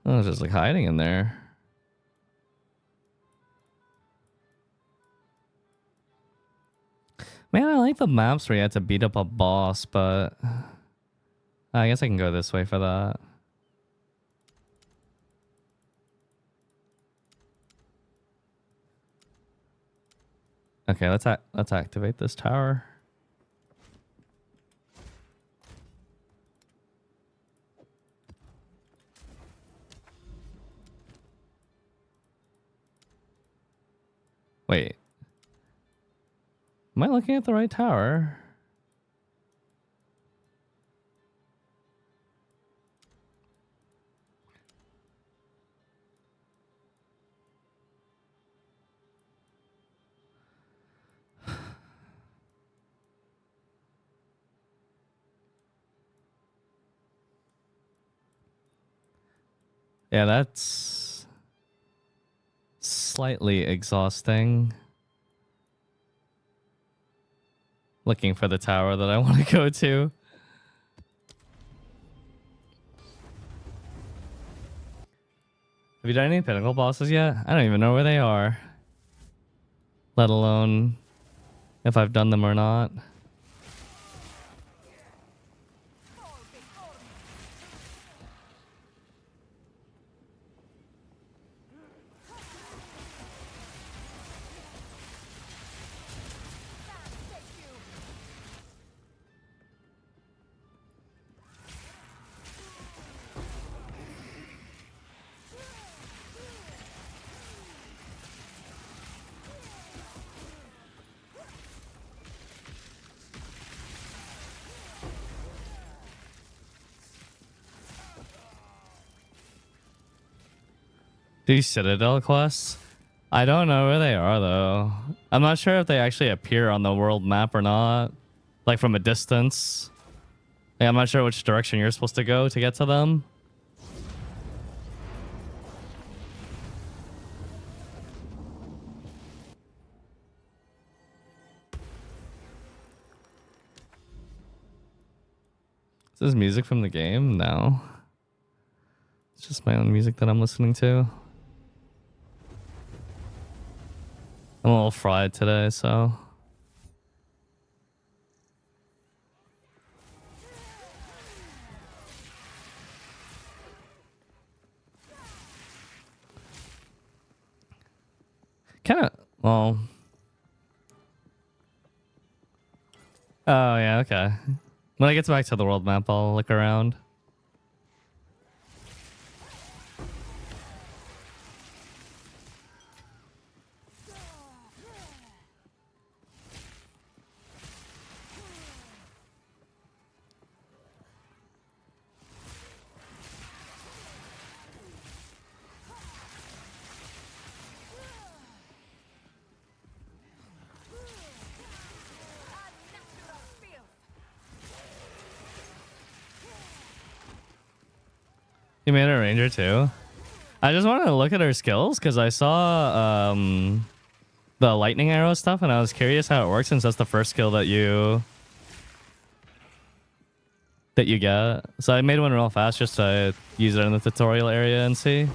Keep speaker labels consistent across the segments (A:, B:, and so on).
A: Oh, it's just like hiding in there. Man, I like the maps where you had to beat up a boss, but I guess I can go this way for that. Okay, let's activate this tower. Wait. Am I looking at the right tower? Yeah, that's slightly exhausting. Looking for the tower that I want to go to. Have you done any pinnacle bosses yet? I don't even know where they are. Let alone if I've done them or not. These Citadel quests? I don't know where they are, though. I'm not sure if they actually appear on the world map or not. Like, from a distance. Like, I'm not sure which direction you're supposed to go to get to them. Is this music from the game? No. It's just my own music that I'm listening to. I'm a little fried today, so... kind of, well... Oh, yeah, okay. When I get back to the world map, I'll look around. You made a ranger too? I just wanted to look at her skills because I saw the lightning arrow stuff and I was curious how it works since that's the first skill that you get. So I made one real fast just to use it in the tutorial area and see.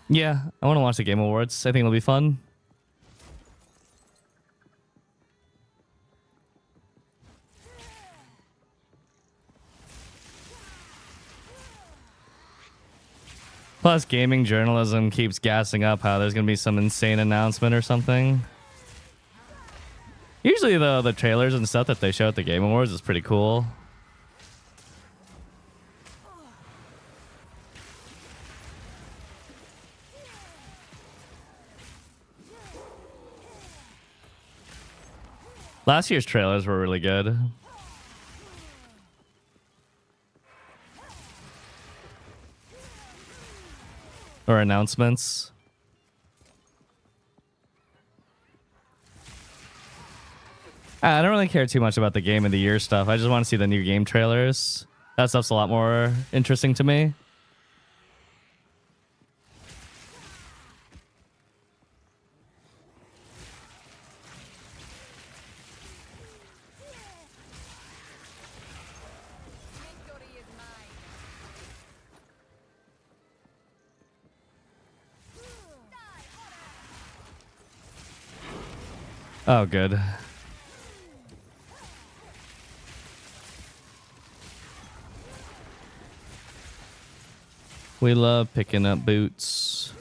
A: Yeah, I want to watch the Game Awards. I think it'll be fun. Plus, gaming journalism keeps gassing up how there's going to be some insane announcement or something. Usually, though, the trailers and stuff that they show at the Game Awards is pretty cool. Last year's trailers were really good. Or announcements. I don't really care too much about the game of the year stuff. I just want to see the new game trailers. That stuff's a lot more interesting to me. Oh, good. We love picking up boots.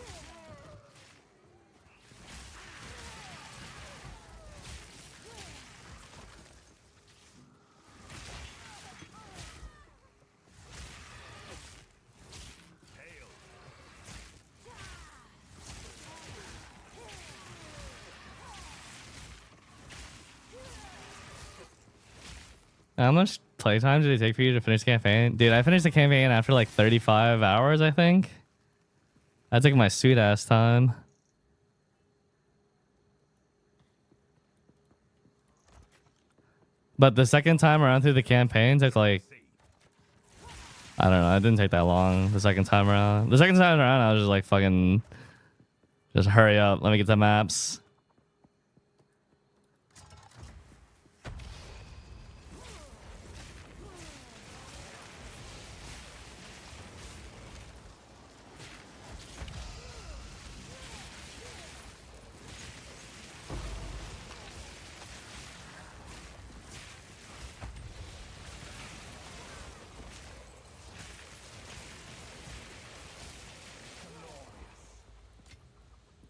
A: How much playtime did it take for you to finish the campaign? Dude, I finished the campaign after like 35 hours, I think. I took my sweet ass time. But the second time around through the campaign took like, I don't know, it didn't take that long the second time around. The second time around, I was just like fucking, just hurry up, let me get the maps.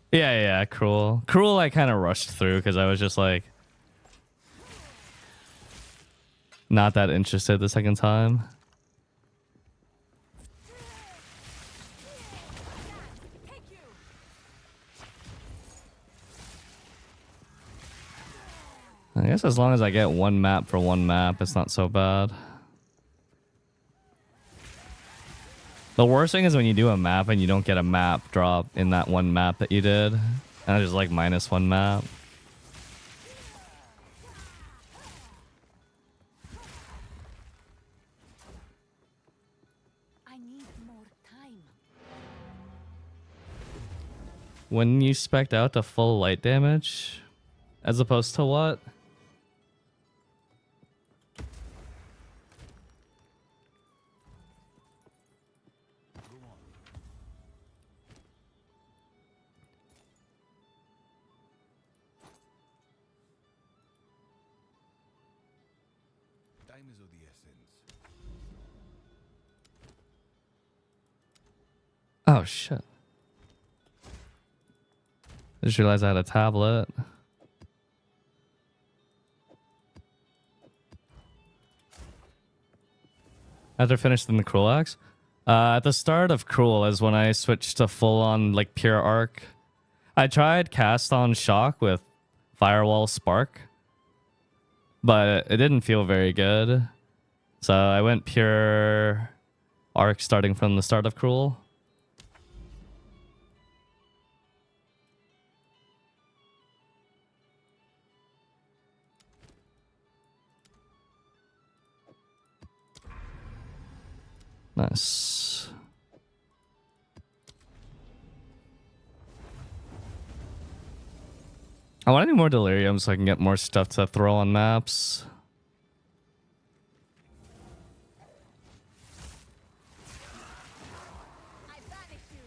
A: Yeah, Cruel. Cruel I kind of rushed through because I was just like not that interested the second time. I guess as long as I get one map for one map, it's not so bad. The worst thing is when you do a map and you don't get a map drop in that one map that you did. And I just like -1 map.
B: I need more time.
A: When you spec'd out to full light damage, as opposed to what?
C: Time is of the essence.
A: Oh shit. I just realized I had a tablet. After finishing the Cruel Axe? At the start of Cruel is when I switched to full on like pure arc. I tried cast on shock with Firewall Spark, but it didn't feel very good. So I went pure arc starting from the start of Cruel. Nice. I want to do more Delirium so I can get more stuff to throw on maps.
B: I banish you.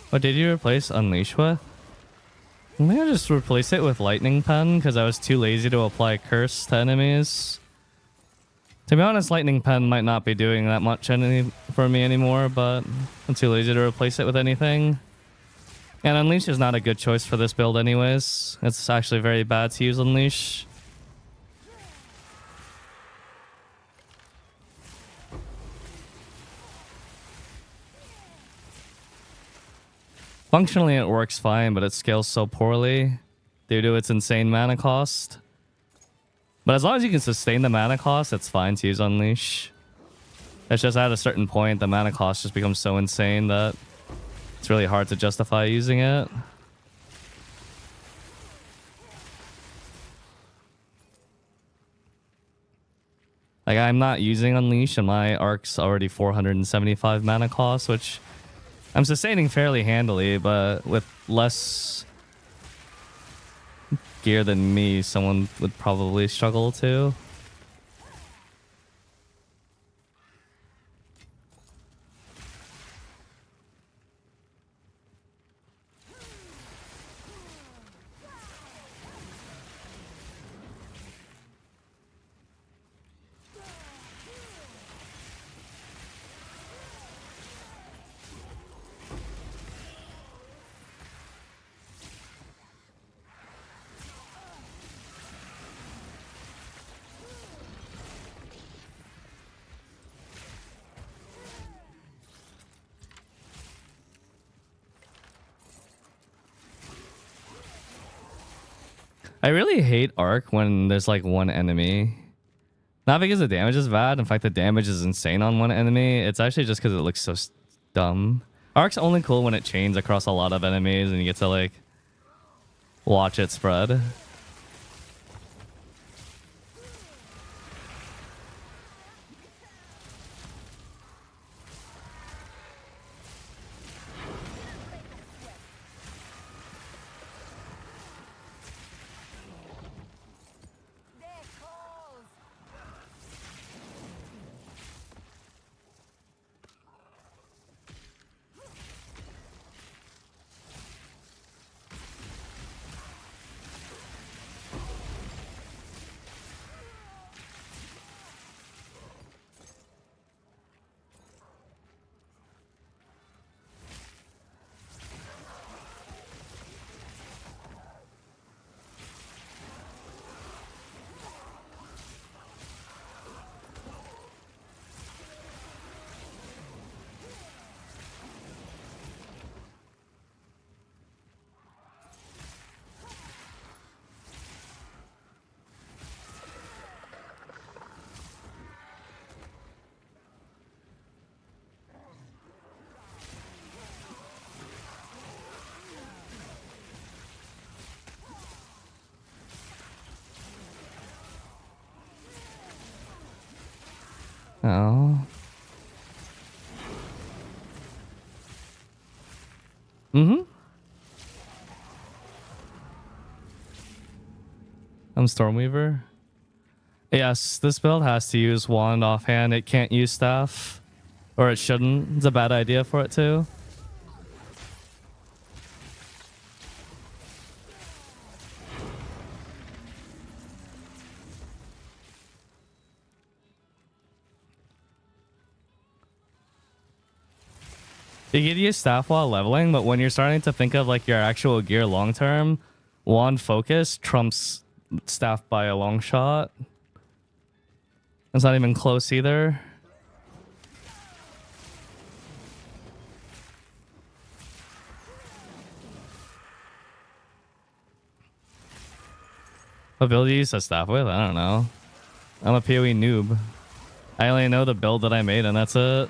A: What did you replace Unleash with? I think I just replaced it with Lightning Pen because I was too lazy to apply Curse to enemies. To be honest, Lightning Pen might not be doing that much for me anymore, but I'm too lazy to replace it with anything. And Unleash is not a good choice for this build anyways. It's actually very bad to use Unleash. Functionally, it works fine, but it scales so poorly due to its insane mana cost. But as long as you can sustain the mana cost, it's fine to use Unleash. It's just at a certain point, the mana cost just becomes so insane that it's really hard to justify using it. Like, I'm not using Unleash, and my arc's already 475 mana cost, which I'm sustaining fairly handily, but with less gear than me, someone would probably struggle to. I really hate Arc when there's like one enemy. Not because the damage is bad. In fact, the damage is insane on one enemy. It's actually just because it looks so dumb. Arc's only cool when it chains across a lot of enemies and you get to like watch it spread. Oh. Mm-hmm. I'm Stormweaver. Yes, this build has to use wand offhand. It can't use staff. Or it shouldn't. It's a bad idea for it to. You can use staff while leveling, but when you're starting to think of like your actual gear long term, wand focus trumps staff by a long shot. It's not even close either. What build do you use that staff with? I don't know. I'm a PoE noob. I only know the build that I made and that's it.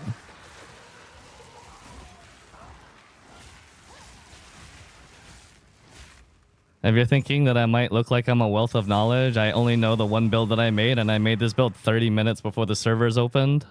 A: If you're thinking that I might look like I'm a wealth of knowledge, I only know the one build that I made, and I made this build 30 minutes before the servers opened.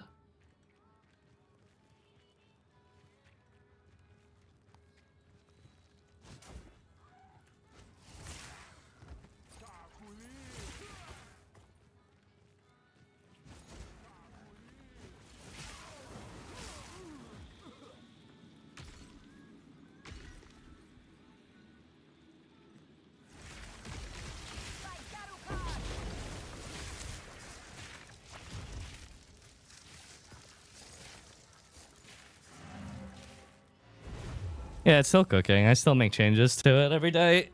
A: Yeah, it's still cooking. I still make changes to it every day.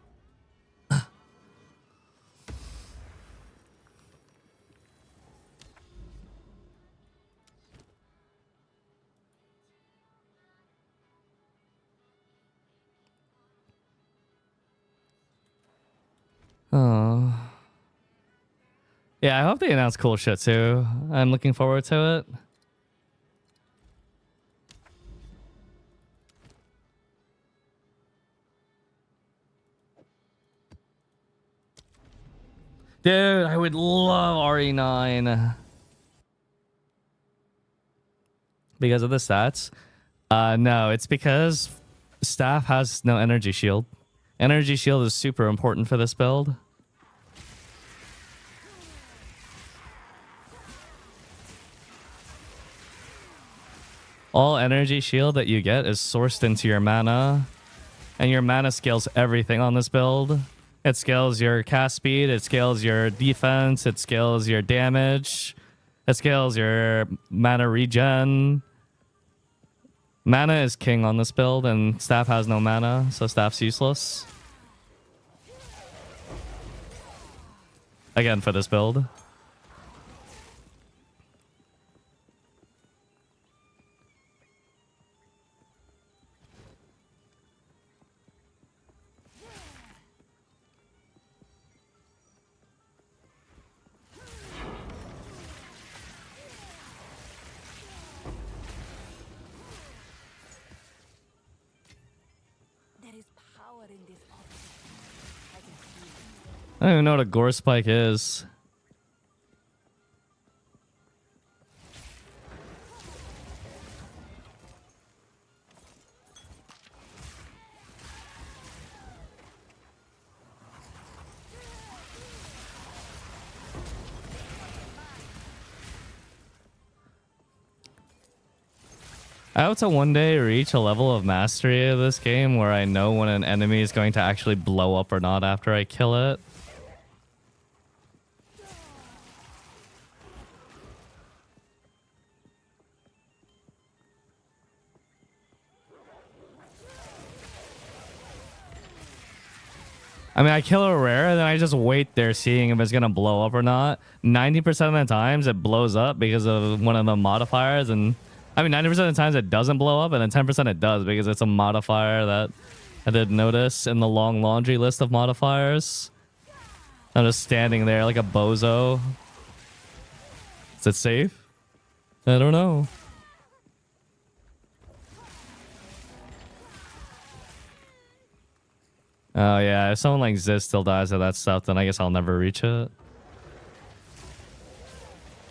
A: Oh. Yeah, I hope they announce cool shit too. I'm looking forward to it. Dude, I would love RE9. Because of the stats. No, it's because staff has no energy shield. Energy shield is super important for this build. All energy shield that you get is sourced into your mana, and your mana scales everything on this build. It scales your cast speed, it scales your defense, it scales your damage, it scales your mana regen. Mana is king on this build, and staff has no mana, so staff's useless. Again, for this build.
B: There is power in this object. I can feel it.
A: I don't even know what a gore spike is. I hope to one day reach a level of mastery of this game where I know when an enemy is going to actually blow up or not after I kill it. I mean, I kill a rare and then I just wait there seeing if it's going to blow up or not. 90% of the times it blows up because of one of the modifiers, and I mean 90% of the times it doesn't blow up, and then 10% it does because it's a modifier that I did notice in the long laundry list of modifiers. I'm just standing there like a bozo. Is it safe? I don't know. Oh yeah, if someone like Ziz still dies of that stuff, then I guess I'll never reach it.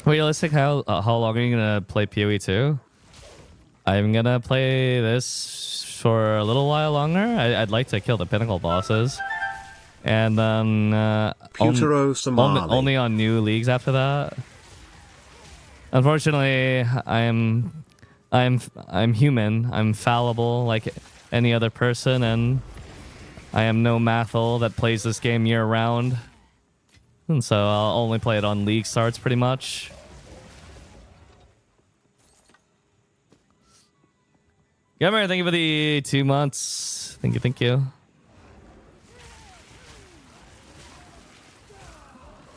A: Realistic, how long are you gonna play PoE 2? I'm gonna play this for a little while longer. I'd like to kill the pinnacle bosses, and then only on new leagues after that. Unfortunately, I'm human. I'm fallible like any other person, and I am no Mathel that plays this game year round. And so I'll only play it on league starts pretty much. Gamer, thank you for the 2 months. Thank you, thank you.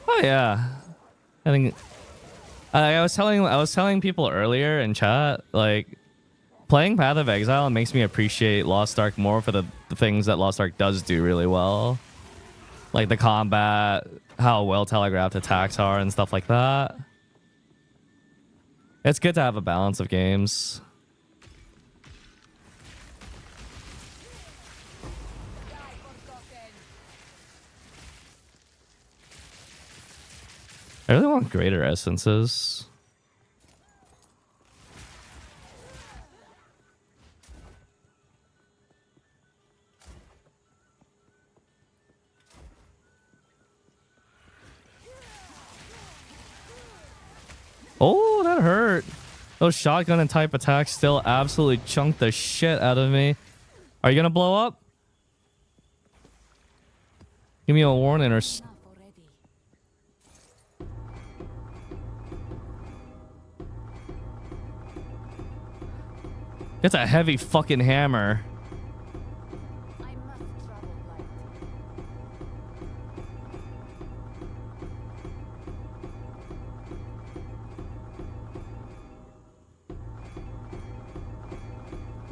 A: Oh yeah. I think I was telling people earlier in chat, like, playing Path of Exile makes me appreciate Lost Ark more for the things that Lost Ark does do really well. Like the combat, how well telegraphed attacks are, and stuff like that. It's good to have a balance of games. I really want greater essences. Oh, that hurt. Those shotgun and type attacks still absolutely chunked the shit out of me. Are you gonna blow up? Give me a warning or...
B: Enough already.
A: It's a heavy fucking hammer.
B: I must travel light.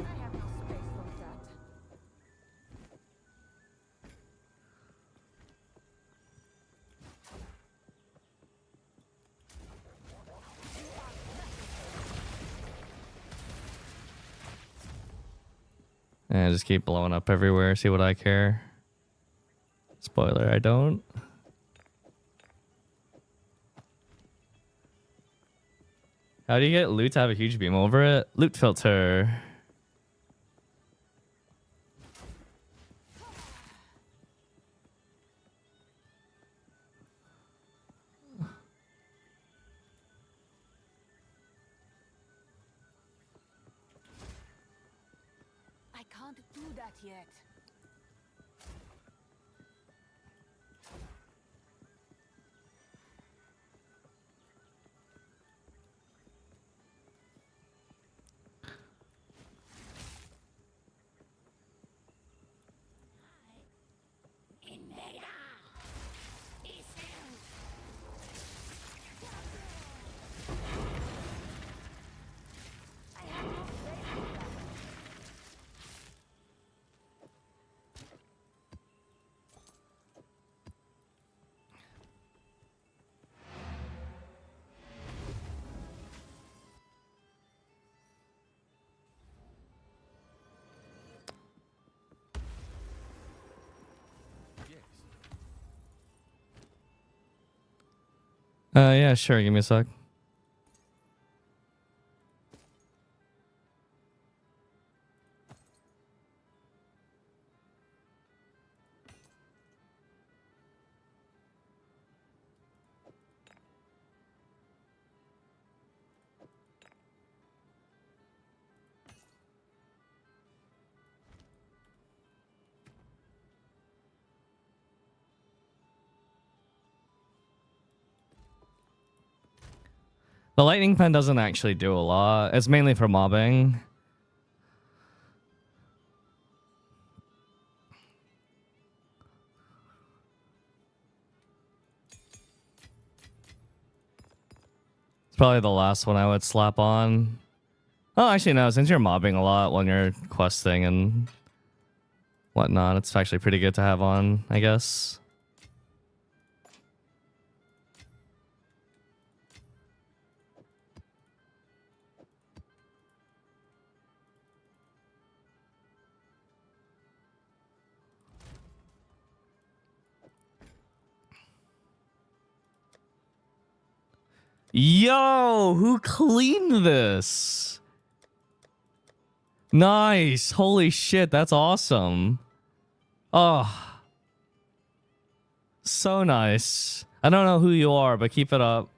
B: I have no space for that.
A: And just keep blowing up everywhere. See what I care. Spoiler, I don't. How do you get loot to have a huge beam over it? Loot filter.
B: can't do that yet.
C: Yes.
A: Yeah, sure. Give me a sec. The lightning pen doesn't actually do a lot. It's mainly for mobbing. It's probably the last one I would slap on. Oh, actually, no. Since you're mobbing a lot when you're questing and whatnot, it's actually pretty good to have on, I guess. Yo, who cleaned this? Nice. Holy shit, that's awesome. Oh, so nice. I don't know who you are, but keep it up.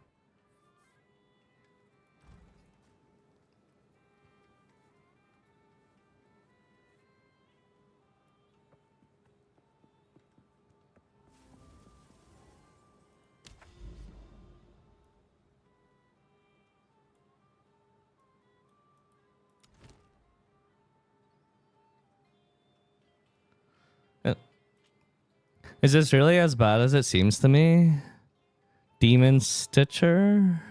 A: Is this really as bad as it seems to me? Demon Stitcher?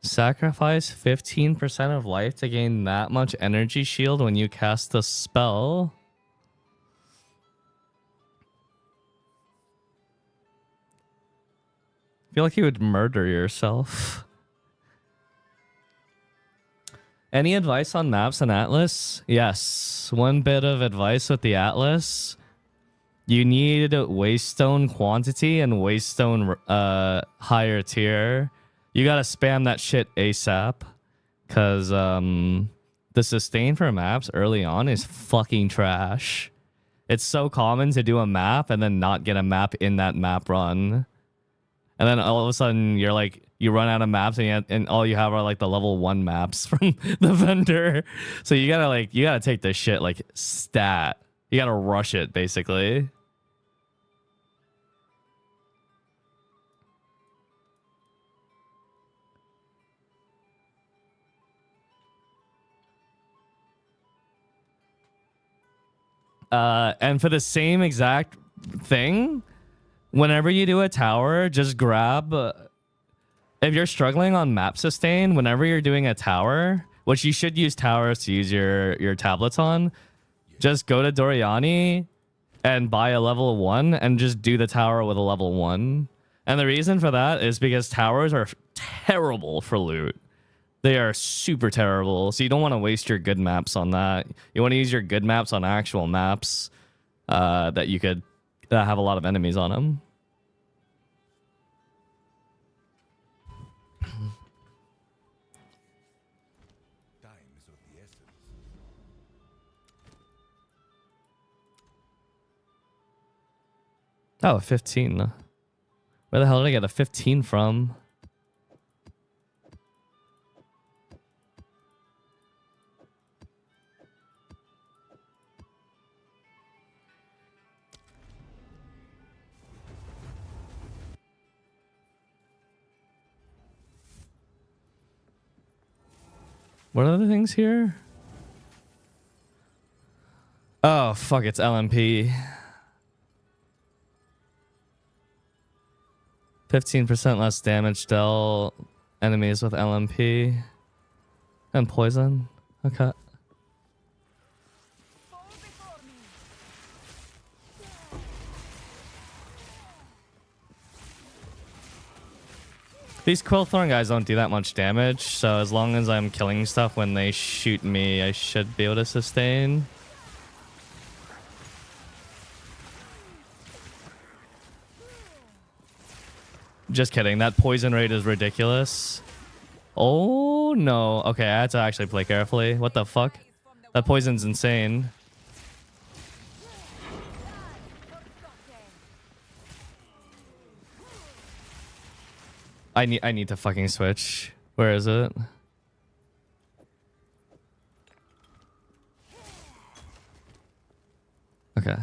A: Sacrifice 15% of life to gain that much energy shield when you cast a spell. I feel like you would murder yourself. Any advice on maps and Atlas? Yes. One bit of advice with the Atlas. You need Waystone quantity and Waystone higher tier. You gotta spam that shit ASAP. Cause the sustain for maps early on is fucking trash. It's so common to do a map and then not get a map in that map run. And then all of a sudden you're like, you run out of maps and all you have are like the level 1 maps from the vendor. So you gotta take this shit like stat. You gotta rush it basically. And for the same exact thing, whenever you do a tower, just grab... if you're struggling on map sustain, whenever you're doing a tower, which you should use towers to use your tablets on, just go to Doriani and buy a level 1 and just do the tower with a level 1. And the reason for that is because towers are terrible for loot. They are super terrible. So you don't want to waste your good maps on that. You want to use your good maps on actual maps that you could have a lot of enemies on them.
C: Time is of the essence.
A: Oh, 15. Where the hell did I get a 15 from? What are the things here? Oh, fuck, it's LMP. 15% less damage dealt enemies with LMP. And poison. Okay. These Quillthorn guys don't do that much damage, so as long as I'm killing stuff when they shoot me, I should be able to sustain. Just kidding, that poison rate is ridiculous. Oh no. Okay, I had to actually play carefully. What the fuck? That poison's insane. I need to fucking switch. Where is it? Okay.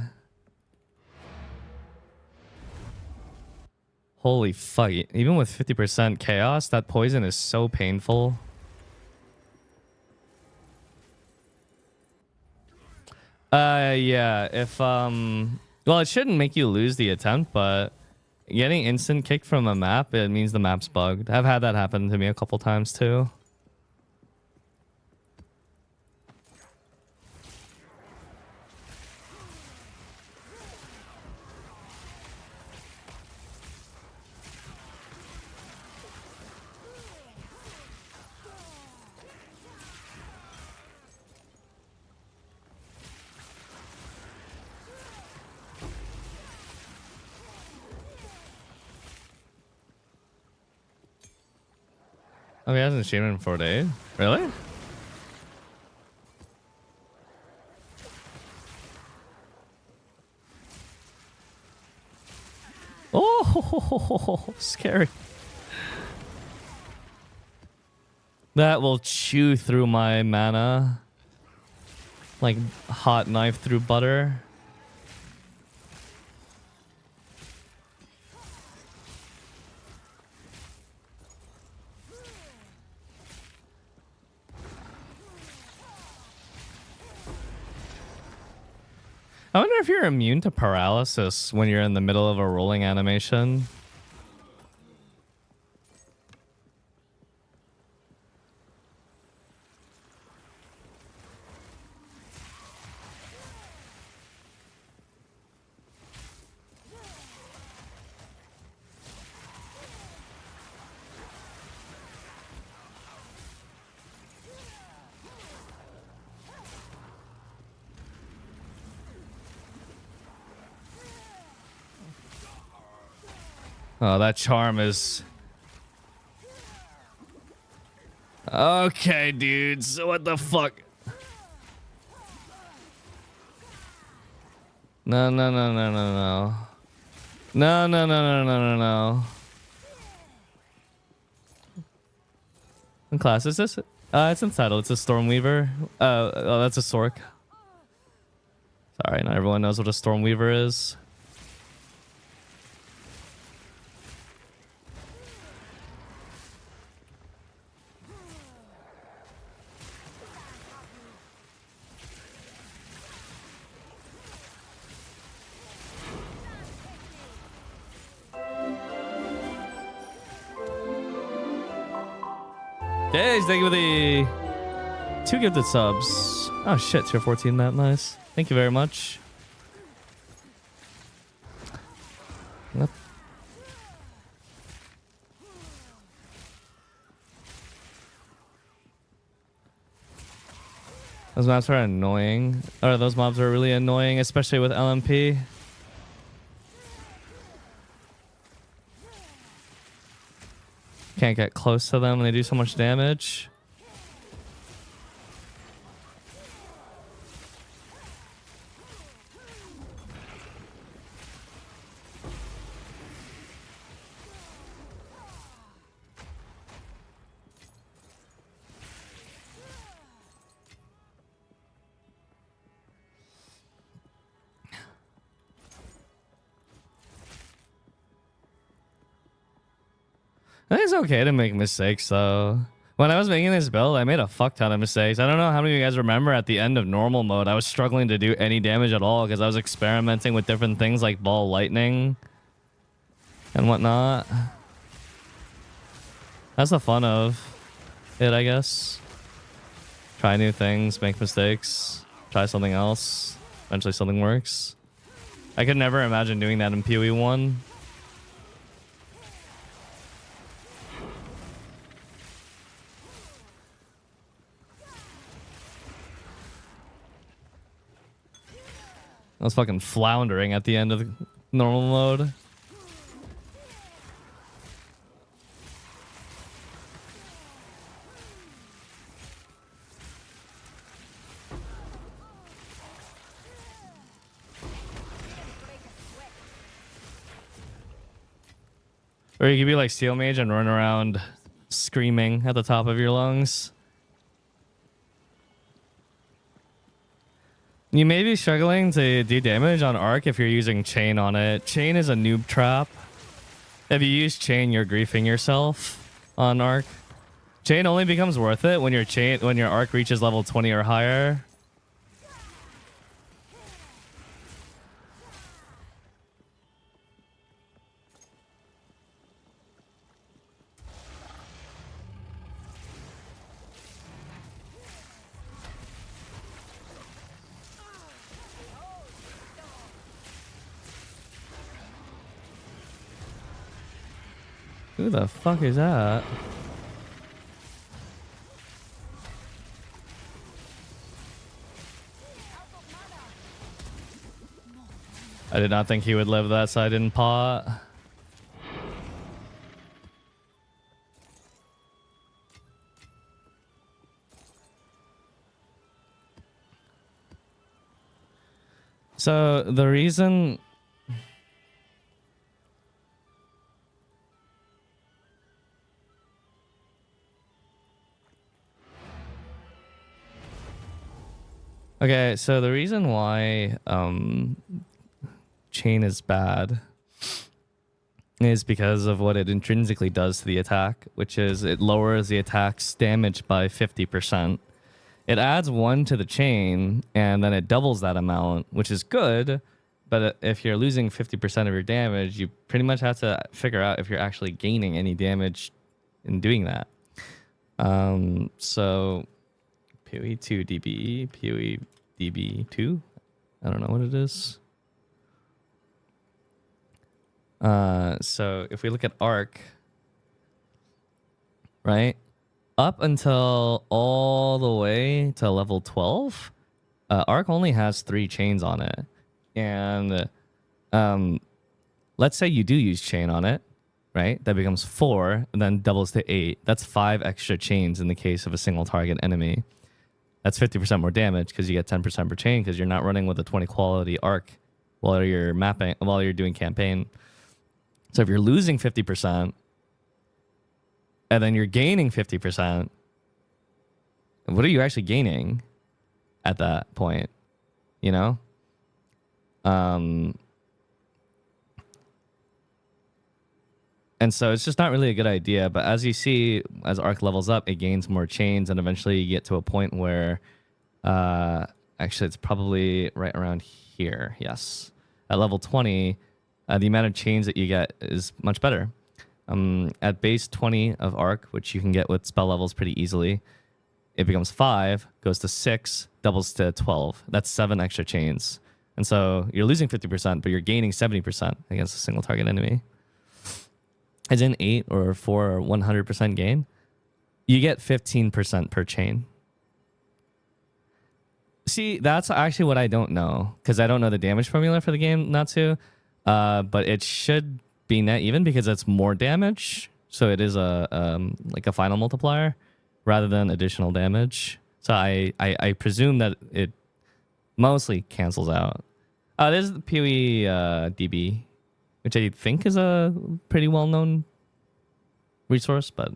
A: Holy fuck. Even with 50% chaos, that poison is so painful. Yeah, if well, it shouldn't make you lose the attempt, but getting instant kicked from a map, it means the map's bugged. I've had that happen to me a couple times too. Oh, he hasn't streamed in 4 days? Really? Oh, scary. That will chew through my mana. Like hot knife through butter. I wonder if you're immune to paralysis when you're in the middle of a rolling animation. Oh, that charm is... Okay, dudes. What the fuck? No, no, no, no, no, no. No, no, no, no, no, no, no. What class is this? It's entitled. It's a Stormweaver. Oh, that's a Sork. Sorry, not everyone knows what a Stormweaver is. Hey, thank you for the 2 gifted subs. Oh shit, tier 14, that nice. Thank you very much. Yep. Those mobs are annoying. Or those mobs are really annoying, especially with LMP. Can't get close to them when they do so much damage. I think it's okay to make mistakes though. When I was making this build, I made a fuck ton of mistakes. I don't know how many of you guys remember at the end of normal mode, I was struggling to do any damage at all because I was experimenting with different things like ball lightning and whatnot. That's the fun of it, I guess. Try new things, make mistakes, try something else. Eventually something works. I could never imagine doing that in PoE 1. I was fucking floundering at the end of the normal mode. Or you could be like Steel Mage and run around screaming at the top of your lungs. You may be struggling to do damage on Arc if you're using Chain on it. Chain is a noob trap. If you use Chain, you're griefing yourself on Arc. Chain only becomes worth it when your Arc reaches level 20 or higher. Who the fuck is that? I did not think he would live that side in pot. So the reason... Okay, so the reason why Chain is bad is because of what it intrinsically does to the attack, which is it lowers the attack's damage by 50%. It adds 1 to the chain, and then it doubles that amount, which is good, but if you're losing 50% of your damage, you pretty much have to figure out if you're actually gaining any damage in doing that. So... PoE 2 DBE, PoE DB 2. I don't know what it is. So if we look at Arc, right? Up until all the way to level 12, Arc only has 3 chains on it. And let's say you do use chain on it, right? That becomes 4 and then doubles to 8. That's 5 extra chains in the case of a single target enemy. That's 50% more damage because you get 10% per chain because you're not running with a 20 quality arc while you're mapping, while you're doing campaign. So if you're losing 50% and then you're gaining 50%, what are you actually gaining at that point? You know? And so it's just not really a good idea. But as you see, as Arc levels up, it gains more chains. And eventually you get to a point where, actually, it's probably right around here. Yes. At level 20, the amount of chains that you get is much better. At base 20 of Arc, which you can get with spell levels pretty easily, it becomes 5, goes to 6, doubles to 12. That's 7 extra chains. And so you're losing 50%, but you're gaining 70% against a single target enemy. As in 8 or 4 or 100% gain, you get 15% per chain. See, that's actually what I don't know, because I don't know the damage formula for the game, Natsu. But it should be net even because it's more damage. So it is like a final multiplier rather than additional damage. So I presume that it mostly cancels out. This is the PoE DB, which I think is a pretty well-known resource, but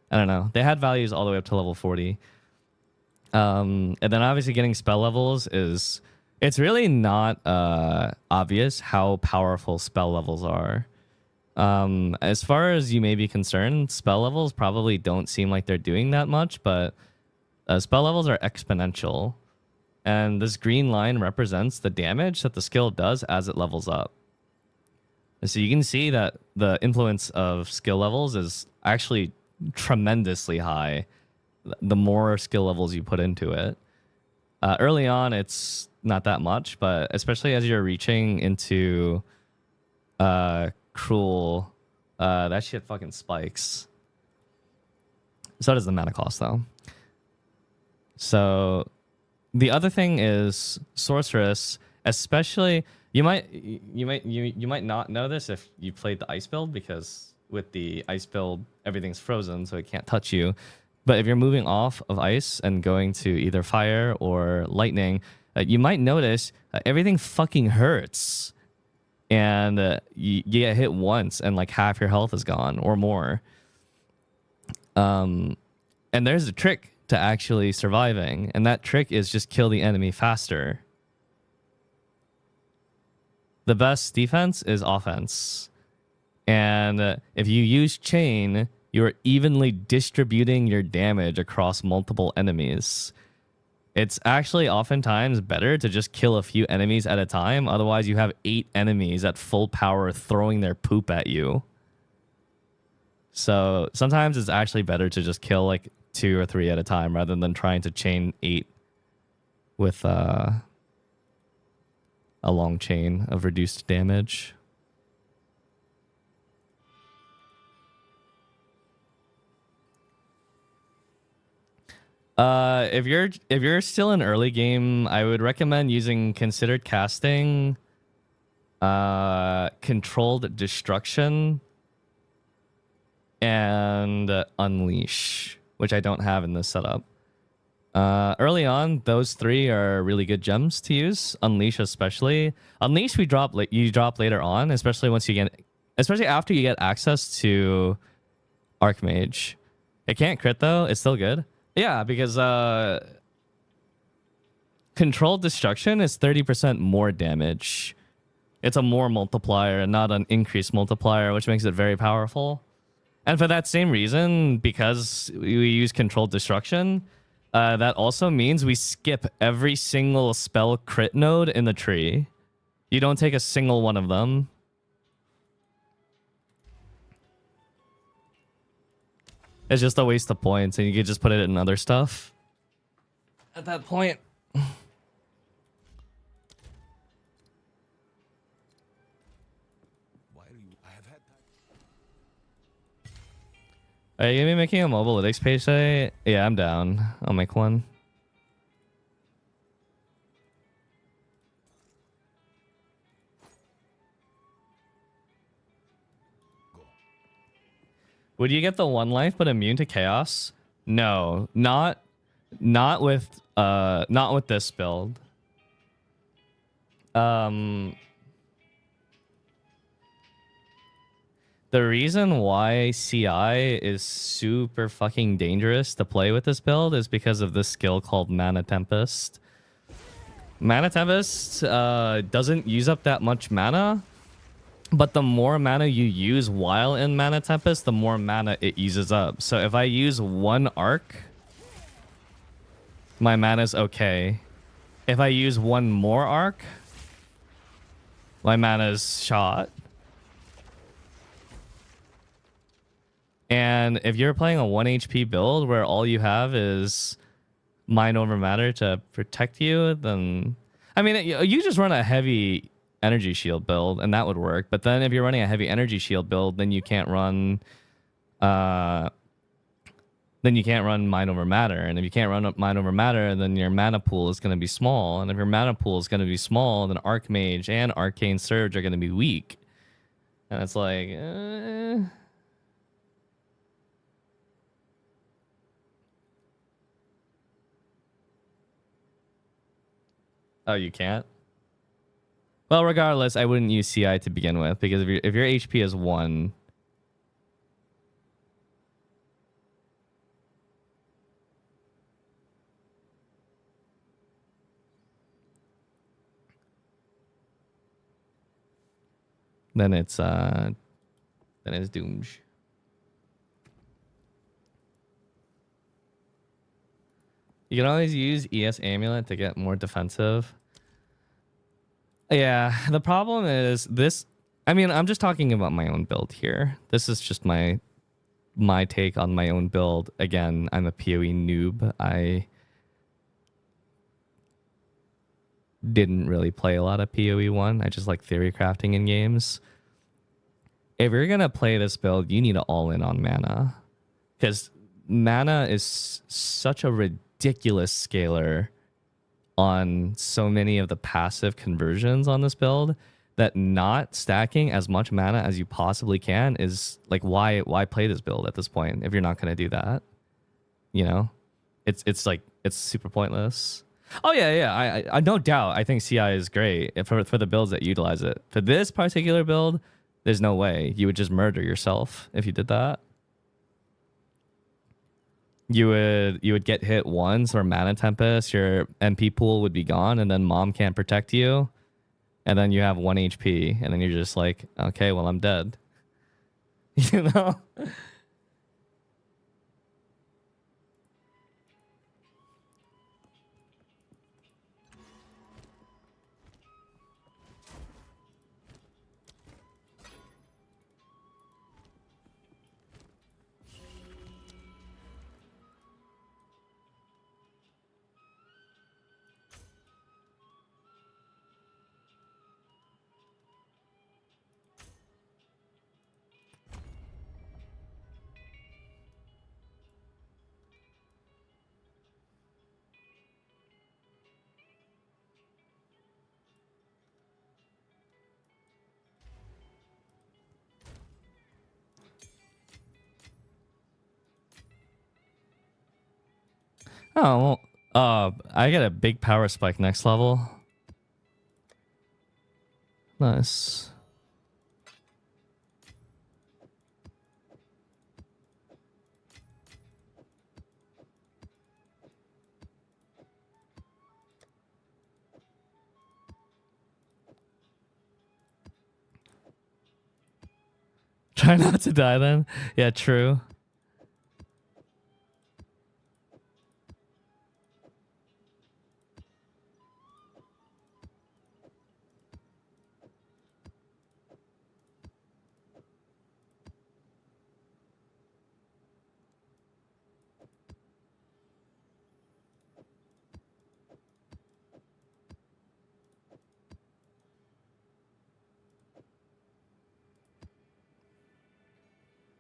A: I don't know. They had values all the way up to level 40. And then obviously getting spell levels it's really not obvious how powerful spell levels are. As far as you may be concerned, spell levels probably don't seem like they're doing that much, but spell levels are exponential. And this green line represents the damage that the skill does as it levels up. And so you can see that the influence of skill levels is actually tremendously high the more skill levels you put into it. Early on, it's not that much, but especially as you're reaching into cruel, that shit fucking spikes. So does the mana cost, though. So the other thing is Sorceress, especially you might not know this if you played the ice build, because with the ice build everything's frozen so it can't touch you. But if you're moving off of ice and going to either fire or lightning, you might notice everything fucking hurts. And you get hit once and like half your health is gone or more. And there's a trick to actually surviving, and that trick is just kill the enemy faster. The best defense is offense. And if you use chain, you're evenly distributing your damage across multiple enemies. It's actually oftentimes better to just kill a few enemies at a time. Otherwise, you have 8 enemies at full power throwing their poop at you. So sometimes it's actually better to just kill like 2 or 3 at a time rather than trying to chain 8 with a long chain of reduced damage. If you're still in early game, I would recommend using considered casting, controlled destruction, and unleash, which I don't have in this setup. Early on, those 3 are really good gems to use. Unleash especially. Unleash you drop later on, especially after you get access to Archmage. It can't crit though. It's still good. Yeah, because controlled destruction is 30% more damage. It's a more multiplier and not an increased multiplier, which makes it very powerful. And for that same reason, because we use controlled destruction, that also means we skip every single spell crit node in the tree. You don't take a single one of them. It's just a waste of points, and you could just put it in other stuff at that point.
C: Why are you? I have had time.
A: Are you gonna be making a mobalytics page today? Yeah, I'm down. I'll make one. Would you get the 1 life but immune to chaos? No, not with this build. The reason why CI is super fucking dangerous to play with this build is because of this skill called Mana Tempest. Mana Tempest doesn't use up that much mana, but the more mana you use while in Mana Tempest, the more mana it uses up. So if I use 1 arc, my mana's okay. If I use 1 more arc, my mana's shot. And if you're playing a 1 HP build where all you have is mind over matter to protect you, then... I mean, you just run a heavy energy shield build, and that would work. But then if you're running a heavy energy shield build, then you can't run... mind over matter. And if you can't run mind over matter, then your mana pool is going to be small. And if your mana pool is going to be small, then Archmage and Arcane Surge are going to be weak. And it's like... Oh, you can't? Well, regardless, I wouldn't use CI to begin with, because if your HP is 1, then it's then it's doomed. You can always use ES Amulet to get more defensive. Yeah, the problem is this. I mean, I'm just talking about my own build here. This is just my take on my own build. Again, I'm a PoE noob. I didn't really play a lot of PoE 1. I just like theory crafting in games. If you're going to play this build, you need to all in on mana. Because mana is such a ridiculous scaler on so many of the passive conversions on this build that not stacking as much mana as you possibly can is like why play this build at this point if you're not going to do that, you know? It's like it's super pointless. Oh yeah, I no doubt I think CI is great for the builds that utilize it. For this particular build, there's no way you would just murder yourself if you did that. You would get hit once or mana tempest, your MP pool would be gone, and then mom can't protect you, and then you have 1 HP, and then you're just like, okay, well I'm dead. You know? Oh, well, I get a big power spike next level. Nice. Try not to die then. Yeah, true.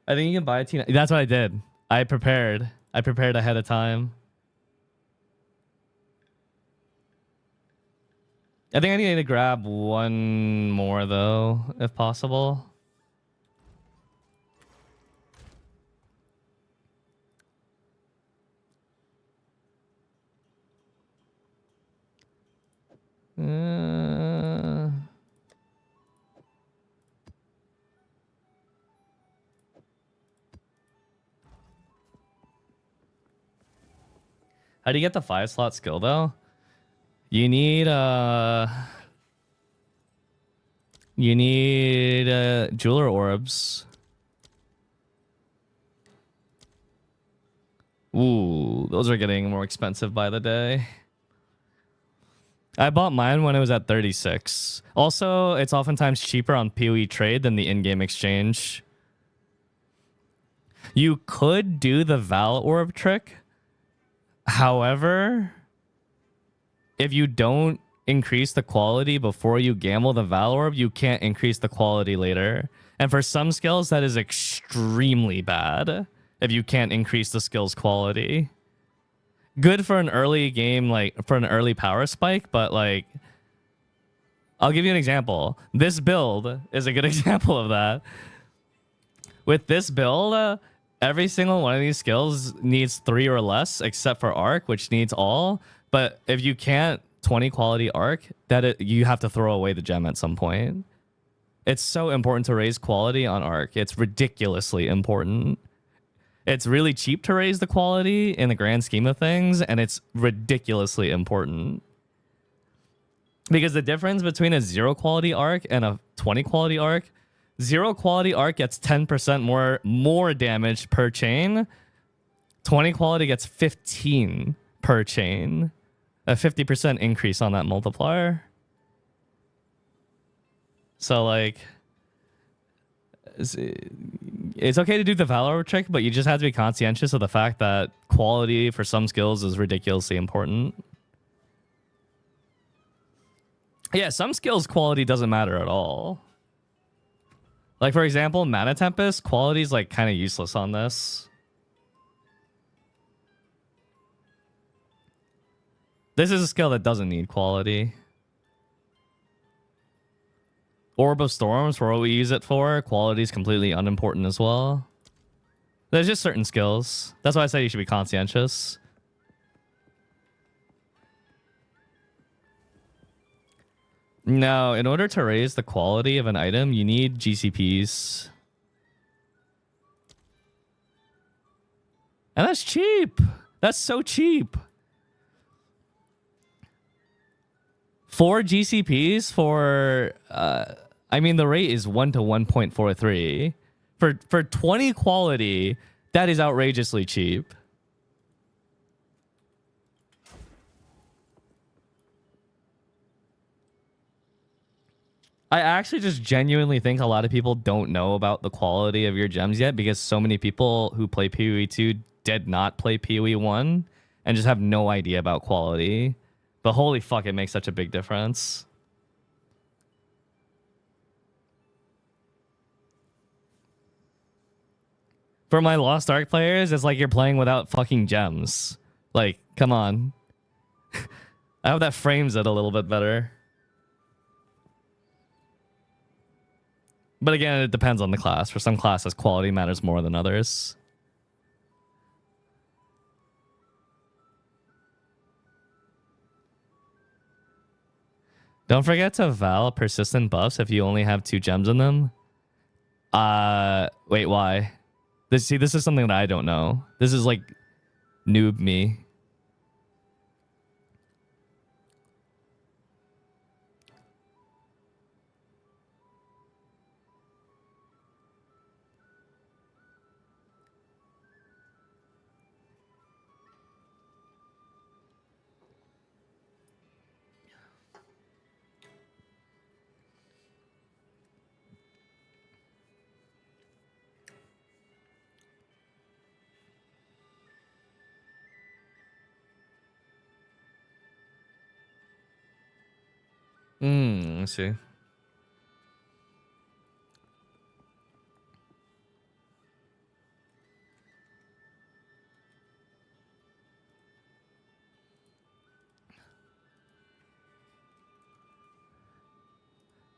A: I think you can buy a T9. That's what I did. I prepared ahead of time. I think I need to grab one more though, if possible. How do you get the 5-slot skill though? You need jeweler orbs. Ooh, those are getting more expensive by the day. I bought mine when it was at 36. Also, it's oftentimes cheaper on PoE trade than the in-game exchange. You could do the Val orb trick. However, if you don't increase the quality before you gamble the Val orb, you can't increase the quality later. And for some skills, that is extremely bad if you can't increase the skill's quality. Good for an early game, like for an early power spike, but like, I'll give you an example. This build is a good example of that. With this build, every single one of these skills needs 3 or less, except for arc, which needs all. But if you can't 20 quality arc, you have to throw away the gem at some point. It's so important to raise quality on arc. It's ridiculously important. It's really cheap to raise the quality in the grand scheme of things, and it's ridiculously important. Because the difference between a 0 quality arc and a 20 quality arc, 0 quality arc gets 10% more damage per chain. 20 quality gets 15 per chain. A 50% increase on that multiplier. So like, it's okay to do the Valor trick, but you just have to be conscientious of the fact that quality for some skills is ridiculously important. Yeah, some skills quality doesn't matter at all. Like for example, Mana Tempest quality is like kind of useless on this. This is a skill that doesn't need quality. Orb of Storms, for what we use it for, quality is completely unimportant as well. There's just certain skills. That's why I say you should be conscientious. No, in order to raise the quality of an item, you need GCPs. And that's cheap. That's so cheap. 4 GCPs for, I mean, the rate is 1 to 1.43. For 20 quality, that is outrageously cheap. I actually just genuinely think a lot of people don't know about the quality of your gems yet because so many people who play PoE 2 did not play PoE 1 and just have no idea about quality. But holy fuck, it makes such a big difference. For my Lost Ark players, it's like you're playing without fucking gems. Like, come on. I hope that frames it a little bit better. But again, it depends on the class. For some classes, quality matters more than others. Don't forget to Val persistent buffs if you only have 2 gems in them. Wait, why? This is something that I don't know. This is like noob me. Let's see.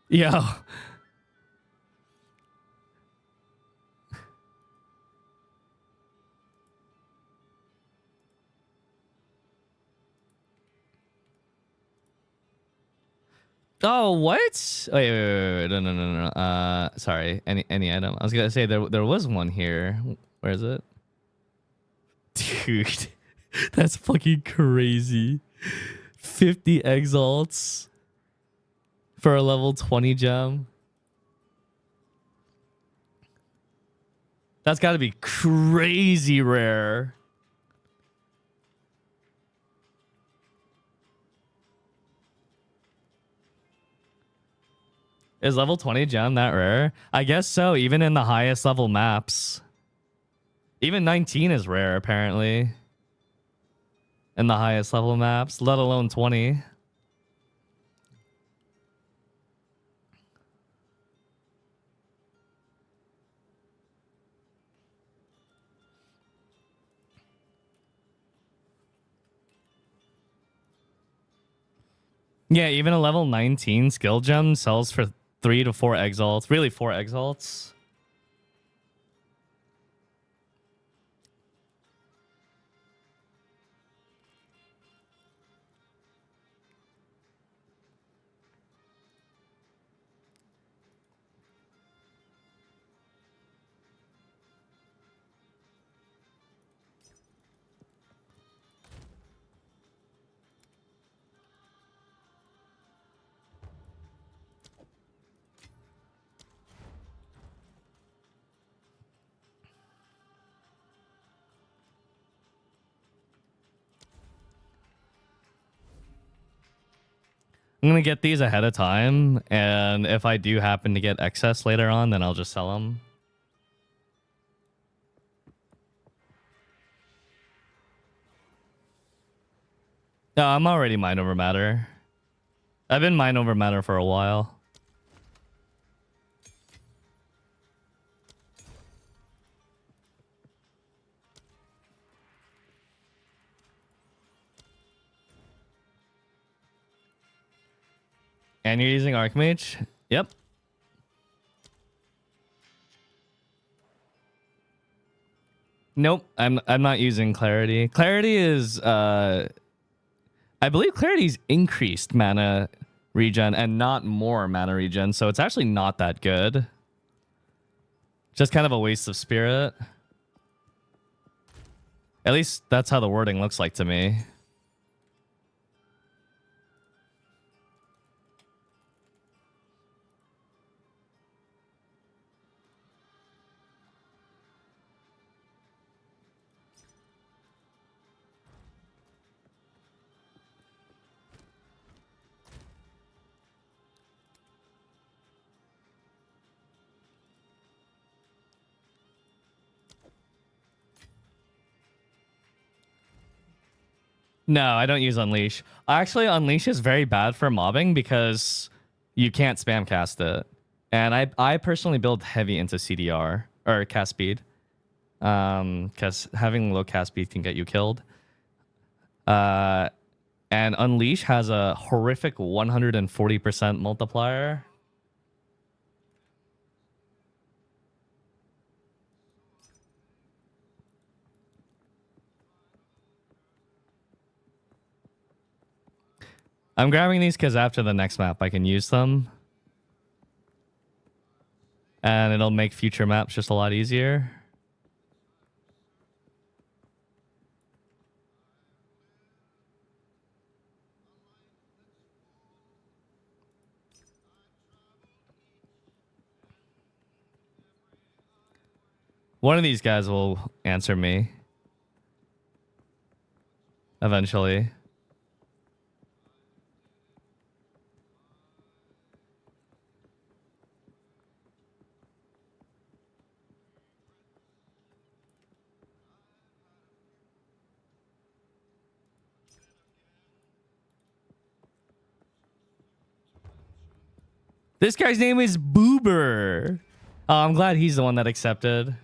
A: Yo. Oh, what? Wait. No. Sorry. Any item. I was gonna say there was one here. Where is it? Dude, that's fucking crazy. 50 exalts for a level 20 gem. That's got to be crazy rare. Is level 20 gem that rare? I guess so, even in the highest level maps. Even 19 is rare, apparently. In the highest level maps, let alone 20. Yeah, even a level 19 skill gem sells for 3 to 4 exalts. Really, 4 exalts. I'm gonna get these ahead of time, and if I do happen to get excess later on, then I'll just sell them. No, I'm already mind over matter. I've been mind over matter for a while. And you're using Archmage? Yep. Nope, I'm not using Clarity. Clarity is I believe Clarity's increased mana regen and not more mana regen, so it's actually not that good. Just kind of a waste of spirit. At least that's how the wording looks like to me. No, I don't use Unleash. Actually, Unleash is very bad for mobbing because you can't spam cast it. And I personally build heavy into CDR or cast speed. Because having low cast speed can get you killed. And Unleash has a horrific 140% multiplier. I'm grabbing these because after the next map I can use them. And it'll make future maps just a lot easier. One of these guys will answer me. Eventually. This guy's name is Boober. Oh, I'm glad he's the one that accepted.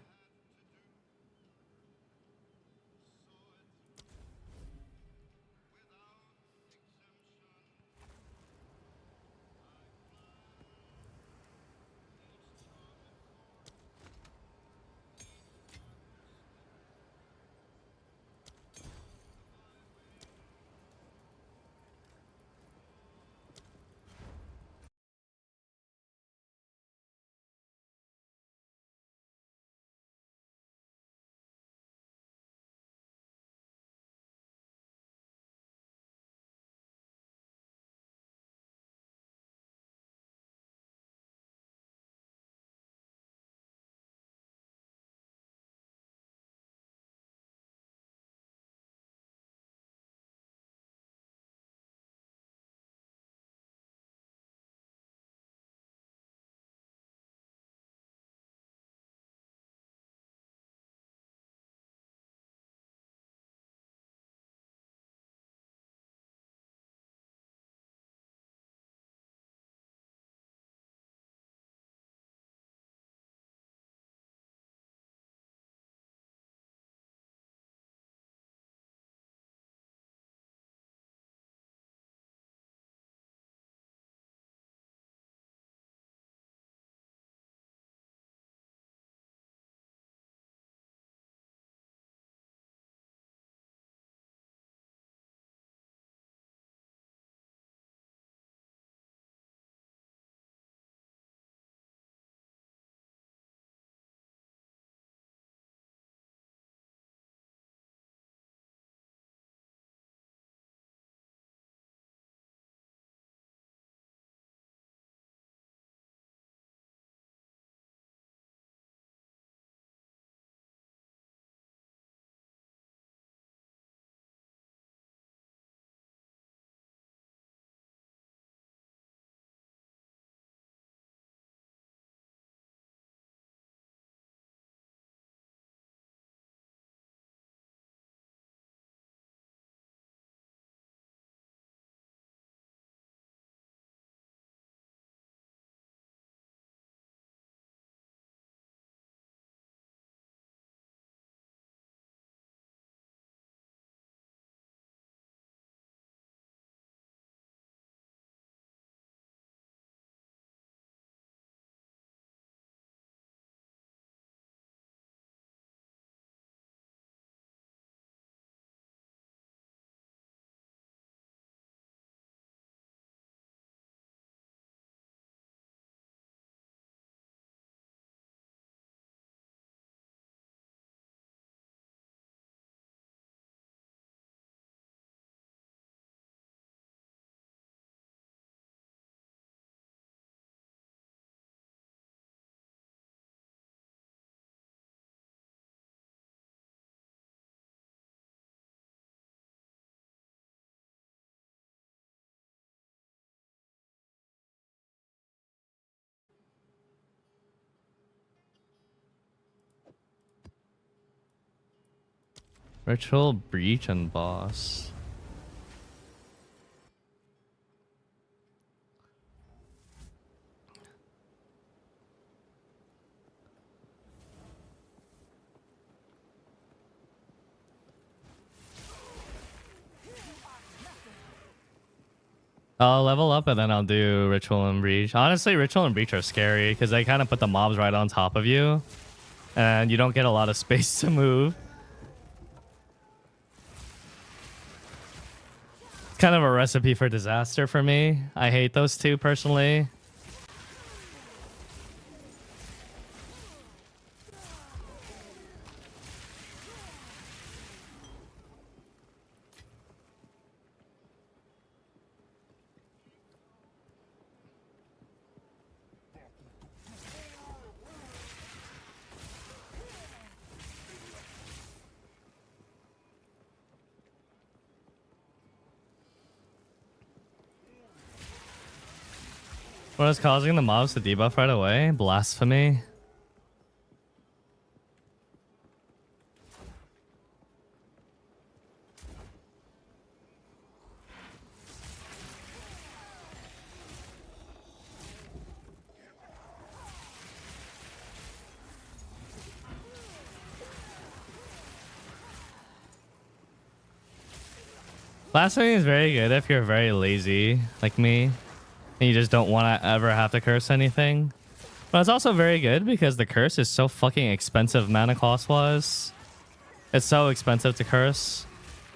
A: Ritual, breach, and boss. I'll level up and then I'll do Ritual and Breach. Honestly, Ritual and Breach are scary because they kind of put the mobs right on top of you. And you don't get a lot of space to move. It's kind of a recipe for disaster for me. I hate those two personally. What is causing the mobs to debuff right away? Blasphemy. Blasphemy is very good if you're very lazy, like me, and you just don't want to ever have to curse anything. But it's also very good because the curse is so fucking expensive mana cost wise. It's so expensive to curse.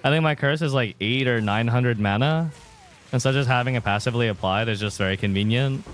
A: I think my curse is like 800 or 900 mana. And so just having it passively applied is just very convenient.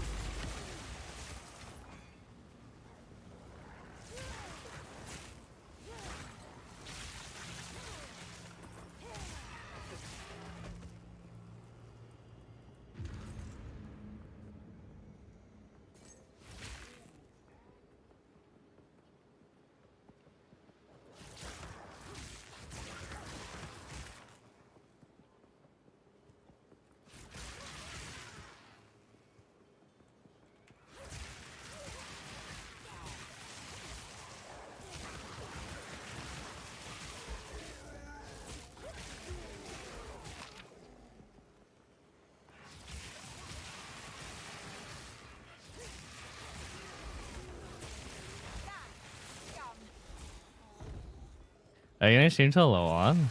A: Are you gonna stream till low on?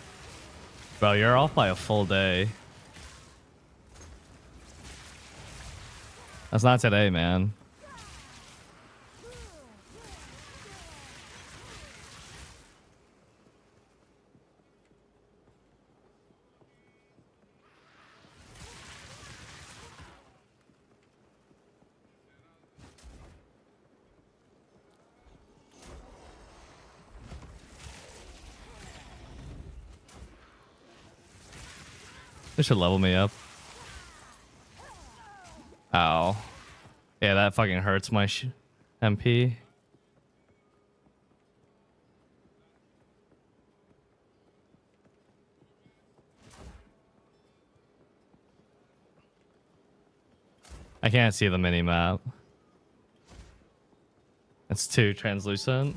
A: Bro, you're off by a full day. That's not today, man. This should level me up. Ow. Yeah, that fucking hurts my MP. I can't see the mini map. It's too translucent.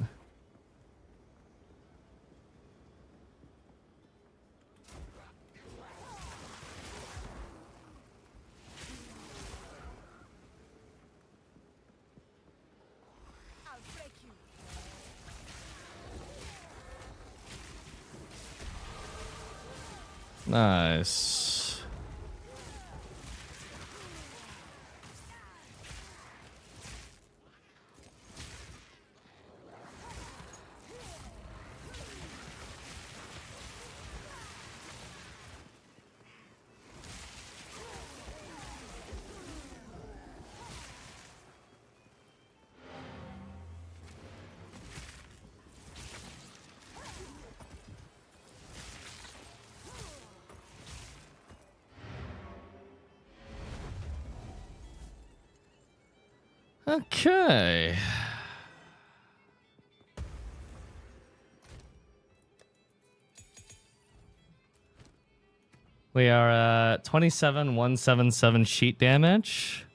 A: Nice. Okay. We are at 27,177 sheet damage.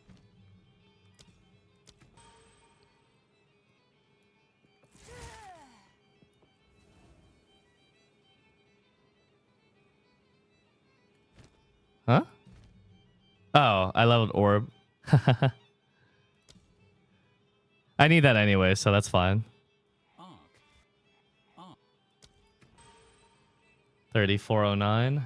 A: Huh? Oh, I leveled orb. I need that anyway, so that's fine. 3409.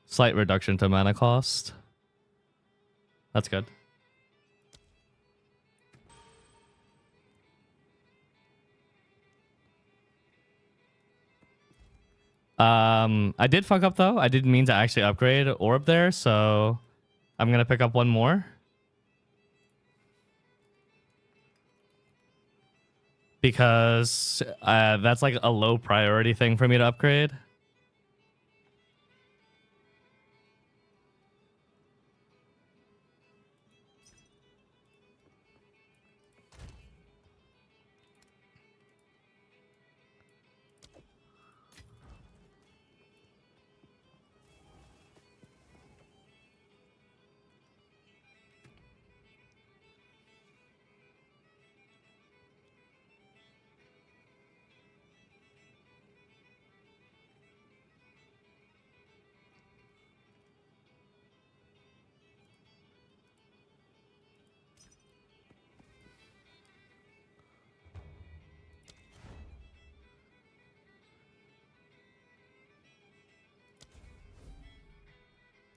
A: Slight reduction to mana cost. That's good. I did fuck up though. I didn't mean to actually upgrade orb there, so I'm gonna pick up one more. Because that's like a low priority thing for me to upgrade.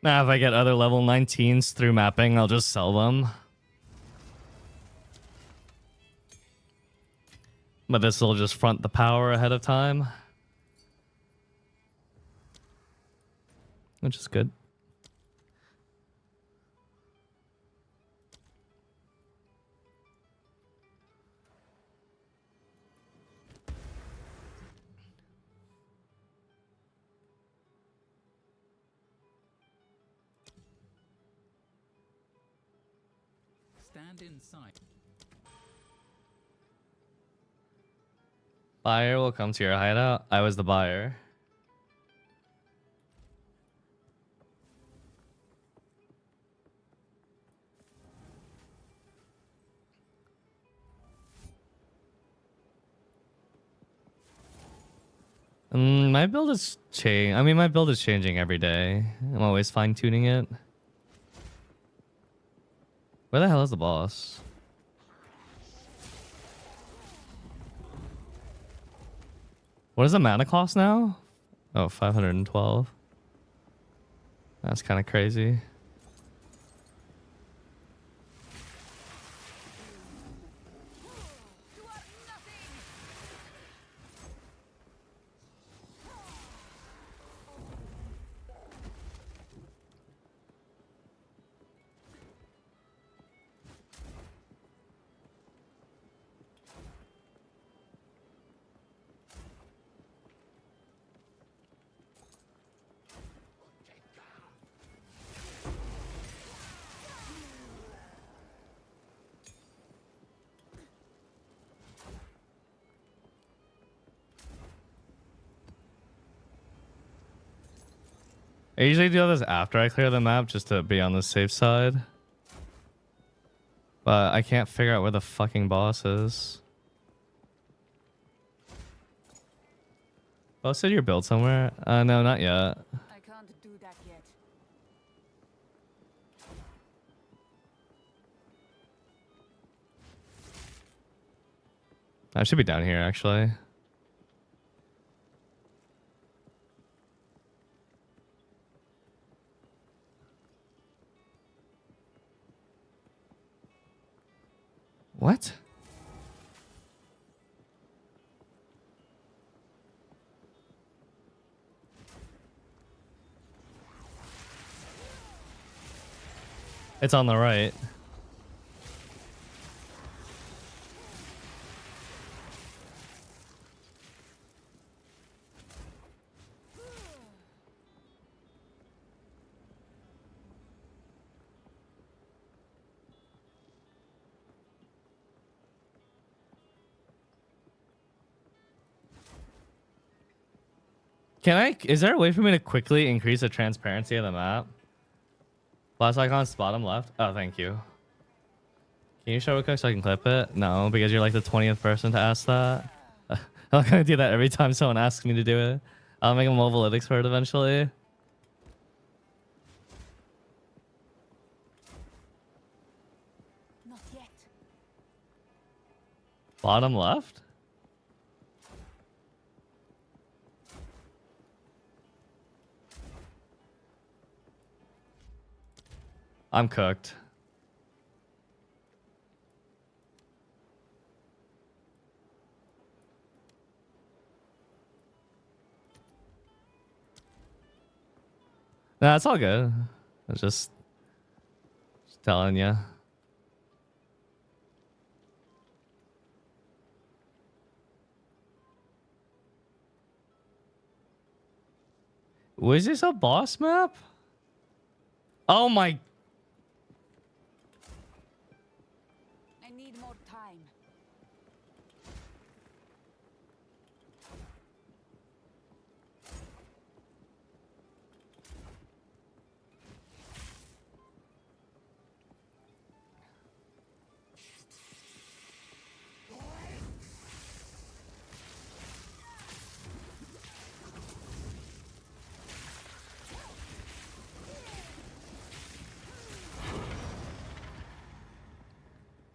A: Now, if I get other level 19s through mapping, I'll just sell them. But this will just front the power ahead of time. Which is good.
D: Stand in sight.
A: Buyer will come to your hideout. I was the buyer. My build is my build is changing every day. I'm always fine tuning it. Where the hell is the boss? What is the mana cost now? Oh, 512. That's kind of crazy. I usually do this after I clear the map just to be on the safe side. But I can't figure out where the fucking boss is. Oh, said you're built somewhere? No, not yet.
B: I can't do that yet.
A: I should be down here, actually. What? It's on the right. Can I? Is there a way for me to quickly increase the transparency of the map? Last icon's bottom left. Oh, thank you. Can you show it quick so I can clip it? No, because you're like the 20th person to ask that. I'm not gonna do that every time someone asks me to do it. I'll make a mobile lytics for it eventually.
B: Not yet.
A: Bottom left? I'm cooked. Nah, it's all good. I was just telling you. Was this a boss map? Oh my.
B: I need more time.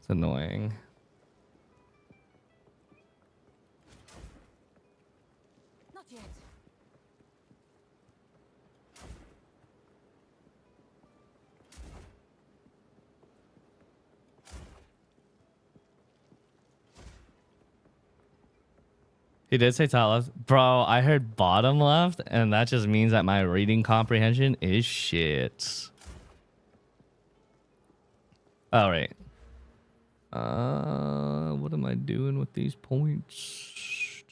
A: It's annoying.
B: Not yet.
A: He did say top left. Bro, I heard bottom left, and that just means that my reading comprehension is shit. All right. What am I doing with these points?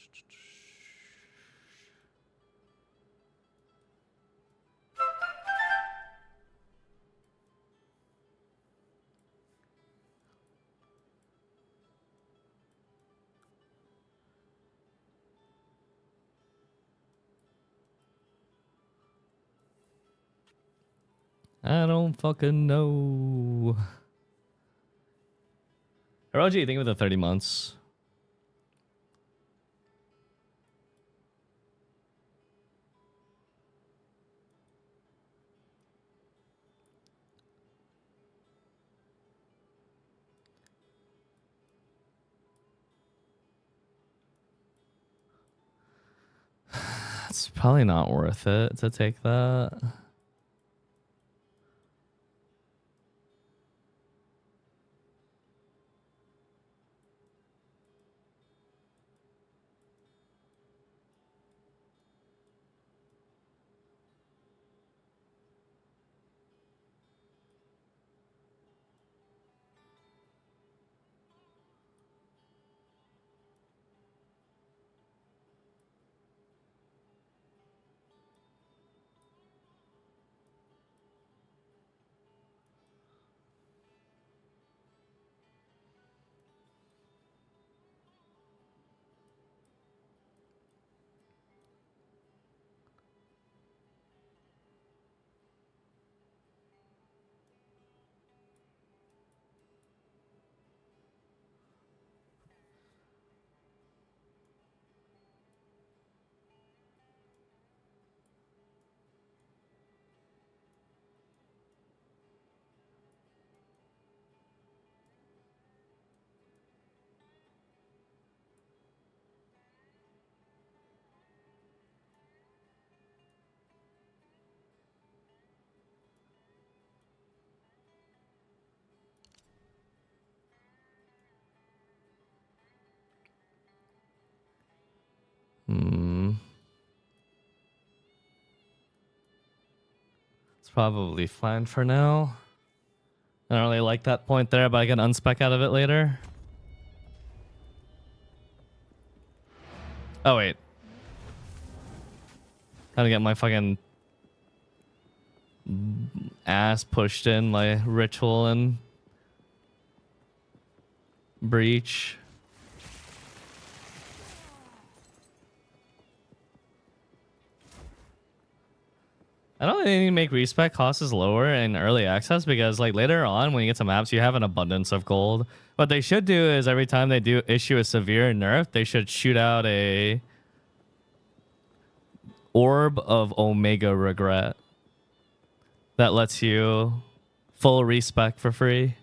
A: I don't fucking know. Hiroji, think of the 30 months. It's probably not worth it to take that. It's probably fine for now. I don't really like that point there, but I can unspec out of it later. Oh, wait. Gotta get my fucking ass pushed in my ritual and breach. I don't think they need to make respec costs lower in early access because like later on when you get to maps you have an abundance of gold. What they should do is every time they do issue a severe nerf, they should shoot out a orb of Omega Regret that lets you full respec for free.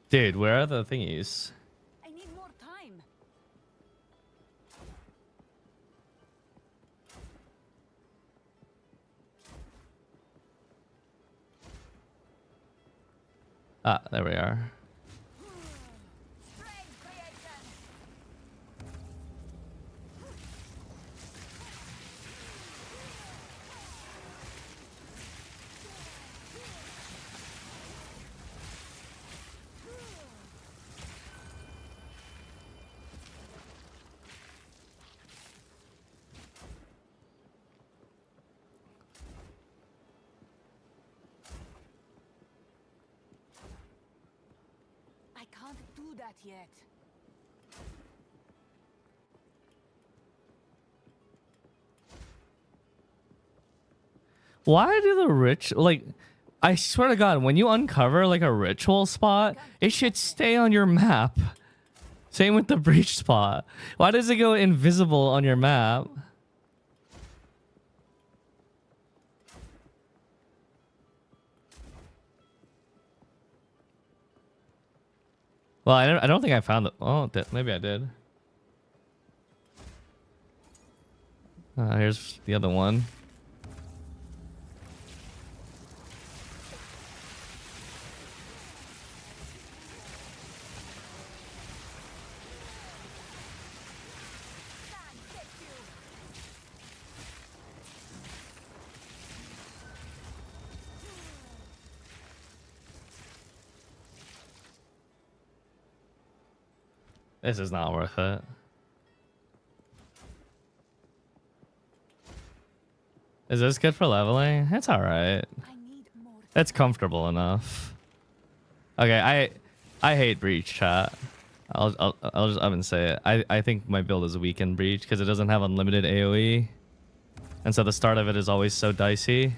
A: Dude, where are the thingies?
B: I need more time.
A: Ah, there we are.
B: Strength creation. I can't do that yet.
A: Why do the rich like I swear to God, when you uncover like a ritual spot, it should stay on your map. Same with the breach spot. Why does it go invisible on your map? Well, I don't think I found it. Oh, maybe I did. Here's the other one. This is not worth it. Is this good for leveling? It's all right.
B: I need more.
A: It's comfortable enough. Okay, I hate breach, chat. I'll just up and say it. I think my build is weak in breach because it doesn't have unlimited AoE, and so the start of it is always so dicey.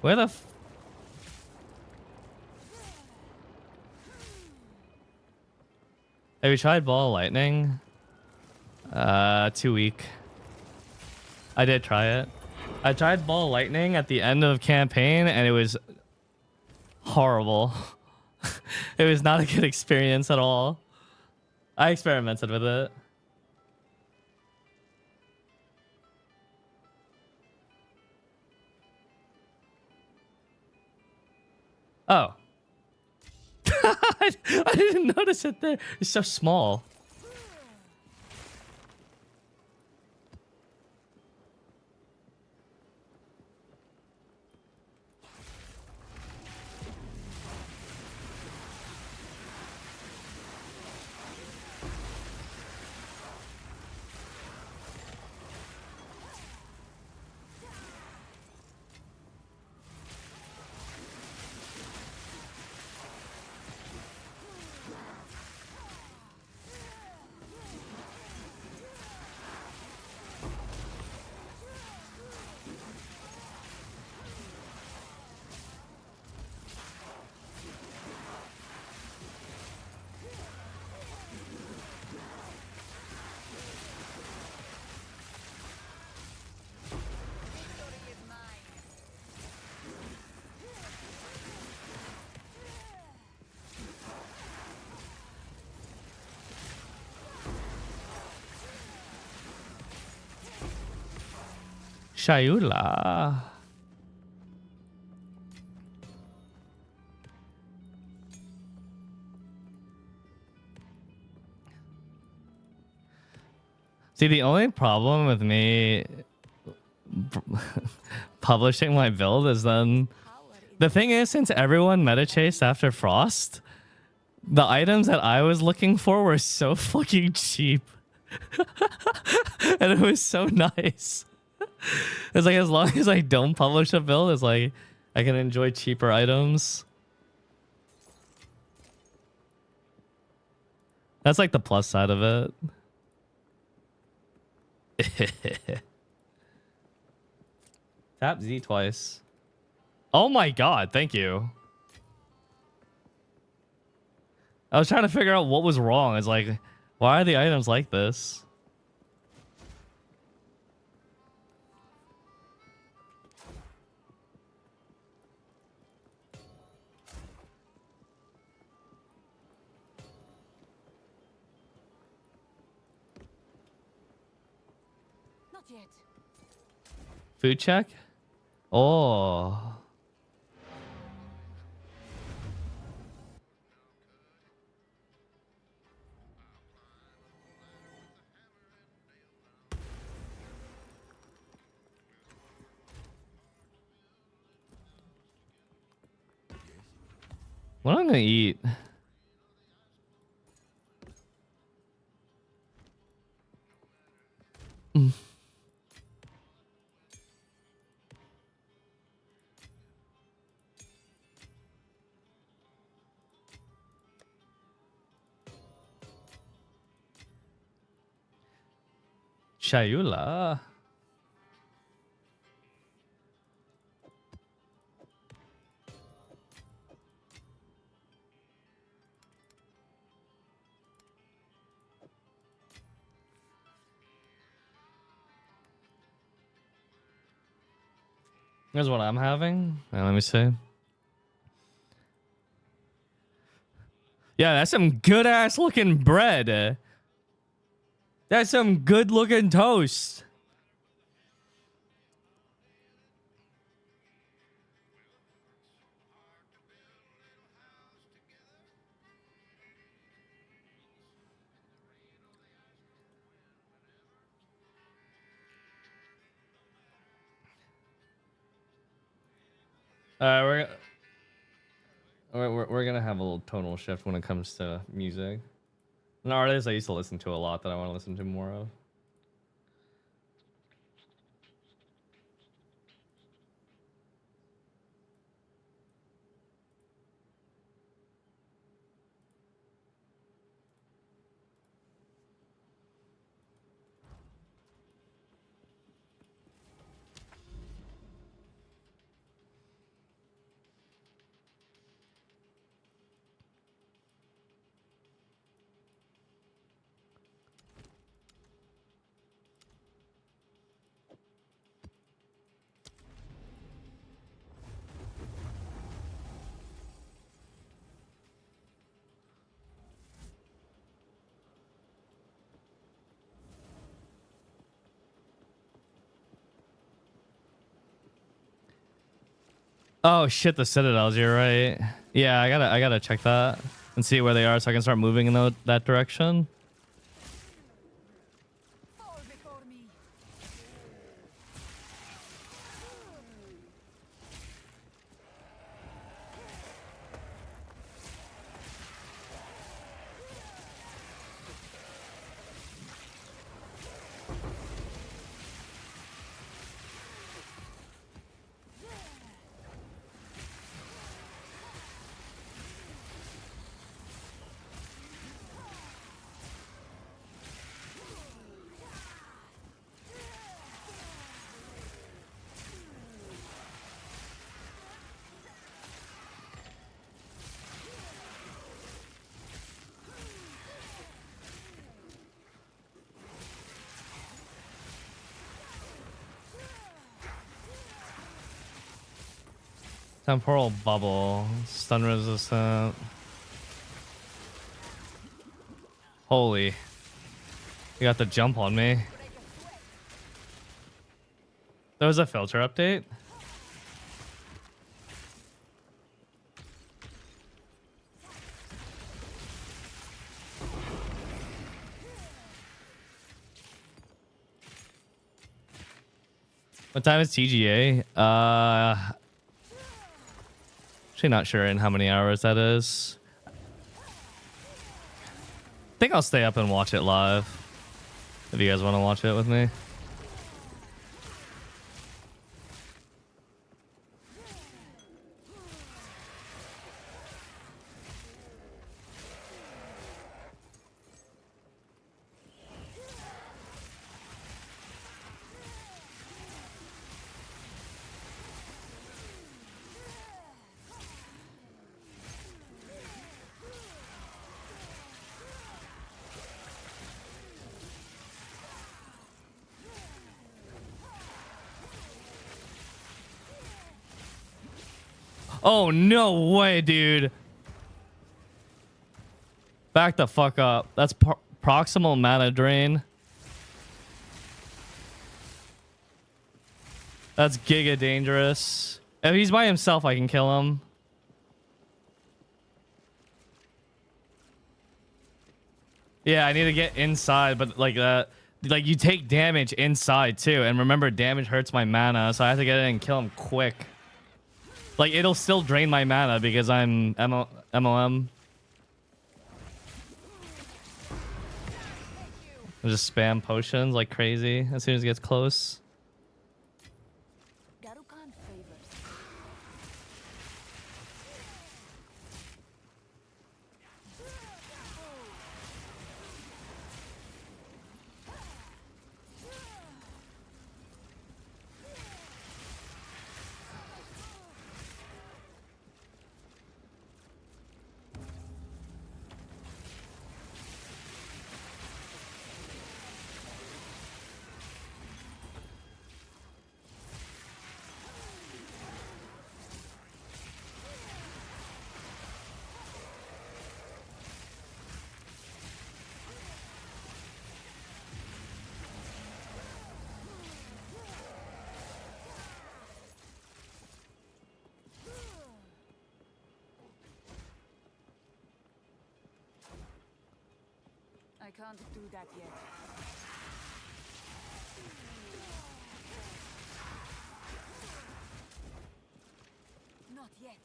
A: Where the have you tried ball lightning? Too weak. I did try it. I tried ball lightning at the end of campaign and it was horrible. It was not a good experience at all. I experimented with it. Oh. I didn't notice it there. It's so small. Shayula. See, the only problem with me publishing my build is then the thing is, since everyone meta chased after Frost, the items that I was looking for were so fucking cheap. And it was so nice. It's like as long as I don't publish a build, it's like I can enjoy cheaper items. That's like the plus side of it. Tap Z twice. Oh my god, thank you. I was trying to figure out what was wrong. It's like, why are the items like this?
B: Not yet.
A: Food check? Oh. What am I gonna eat? Chayula. Here's what I'm having. Let me see. Yeah, that's some good ass looking bread. That's some good looking toast. We're gonna have a little tonal shift when it comes to music. An artist I used to listen to a lot that I want to listen to more of. Oh shit, the Citadels, you're right. Yeah, I gotta check that and see where they are so I can start moving in that direction.
B: Fall before me.
A: Temporal bubble, stun resistant. Holy, you got the jump on me. There was a filter update. What time is TGA? Actually not sure in how many hours that is. I think I'll stay up and watch it live. If you guys want to watch it with me. Oh, no way, dude. Back the fuck up. That's proximal mana drain. That's giga dangerous. If he's by himself, I can kill him. Yeah, I need to get inside, but like that. Like you take damage inside too. And remember, damage hurts my mana, so I have to get in and kill him quick. Like, it'll still drain my mana because I'm MOM. I just spam potions like crazy as soon as it gets close.
B: Garukan favors. I can't do that yet. Not yet.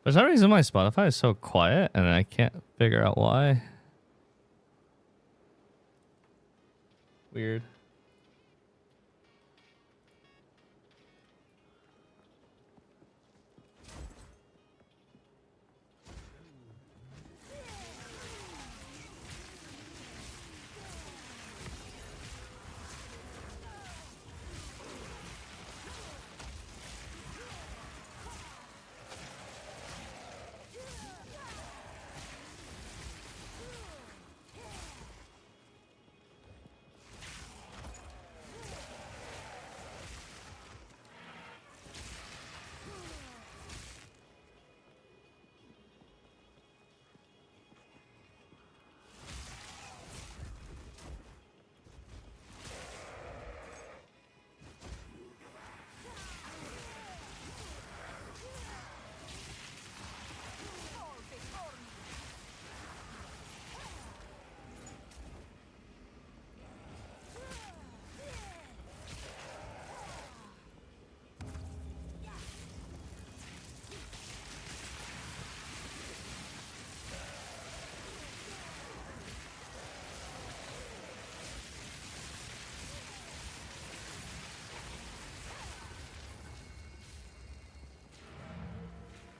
A: For some reason, my Spotify is so quiet, and I can't figure out why. Weird.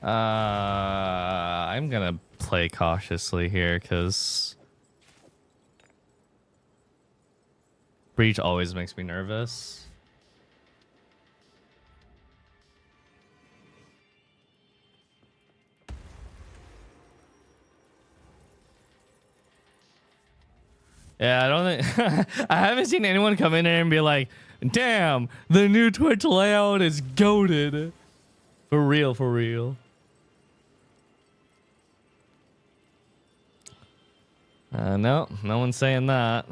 A: I'm gonna play cautiously here because Breach always makes me nervous. Yeah, I don't think I haven't seen anyone come in here and be like, "Damn, the new Twitch layout is goated." For real, for real. No, no one's saying that.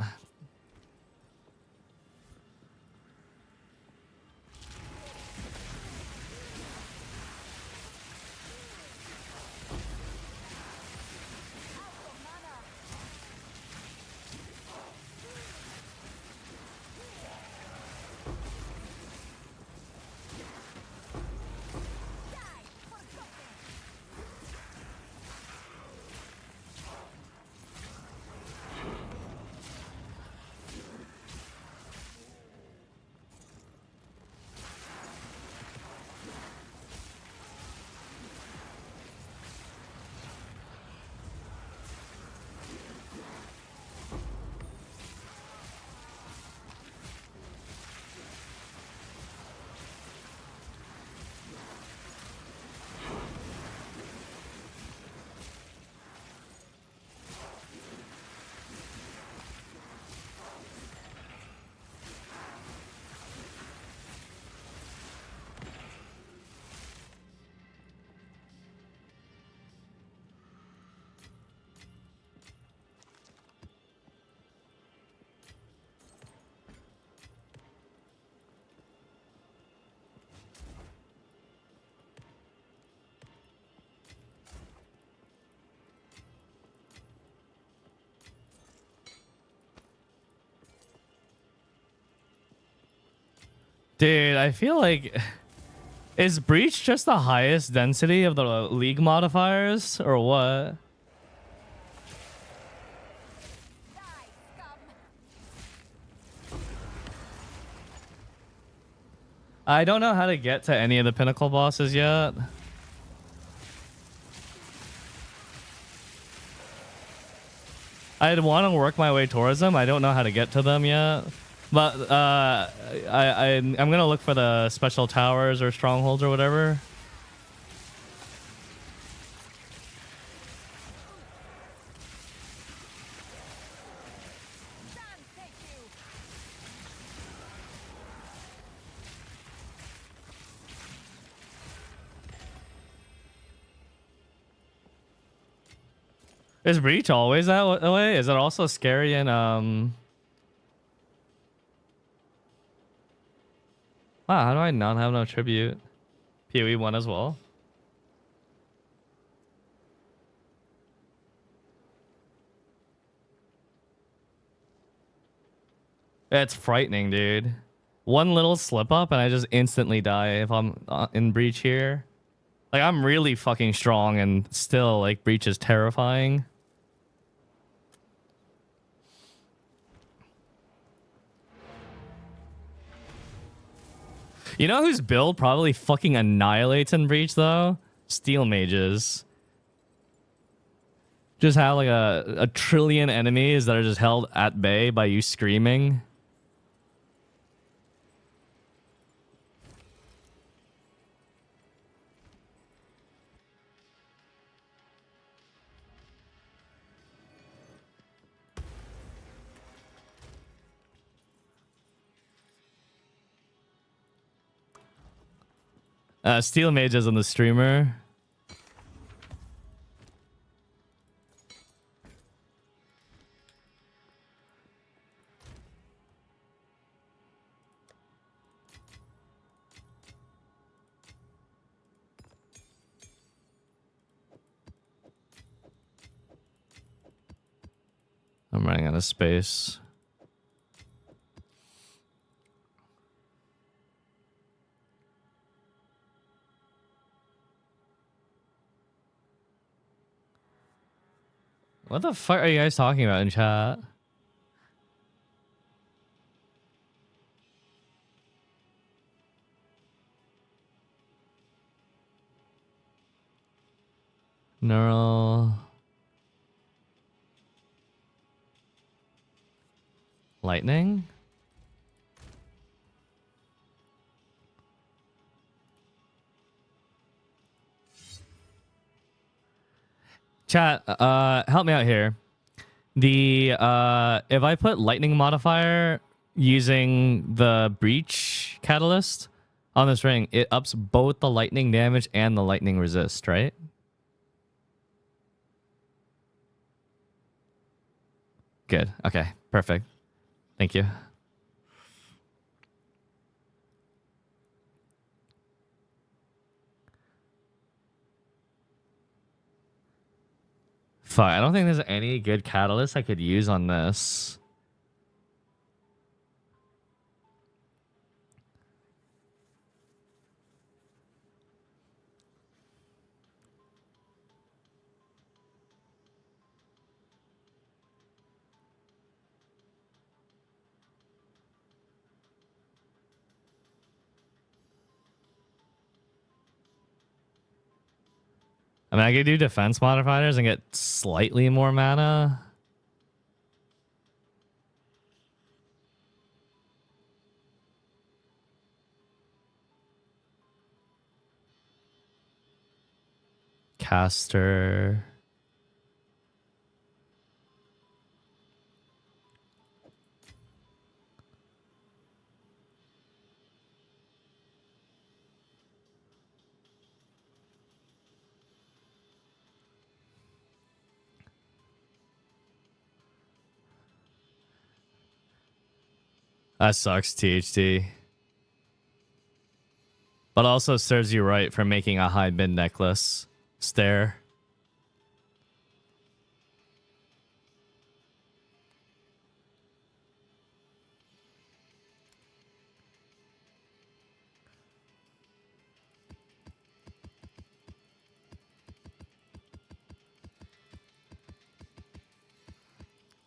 A: Dude, I feel like is Breach just the highest density of the league modifiers or what? I don't know how to get to any of the pinnacle bosses yet. I'd want to work my way towards them. I don't know how to get to them yet. But I'm gonna look for the special towers or strongholds or whatever. Is Breach always that way? Is it also scary in Wow, how do I not have no tribute? PoE 1 as well. It's frightening, dude. One little slip up and I just instantly die if I'm in Breach here. Like, I'm really fucking strong and still, like, Breach is terrifying. You know whose build probably fucking annihilates in Breach, though? Steel Mages. Just have, like, a trillion enemies that are just held at bay by you screaming. Steel Mages on the streamer. I'm running out of space. What the fuck are you guys talking about in chat? Neural. Lightning? Chat, help me out here. The if I put lightning modifier using the breach catalyst on this ring, it ups both the lightning damage and the lightning resist, right? Good. Okay. Perfect. Thank you. Fuck, I don't think there's any good catalyst I could use on this. I mean, I could do defense modifiers and get slightly more mana. Caster. That sucks, THT. But also serves you right for making a high mid necklace. Stare.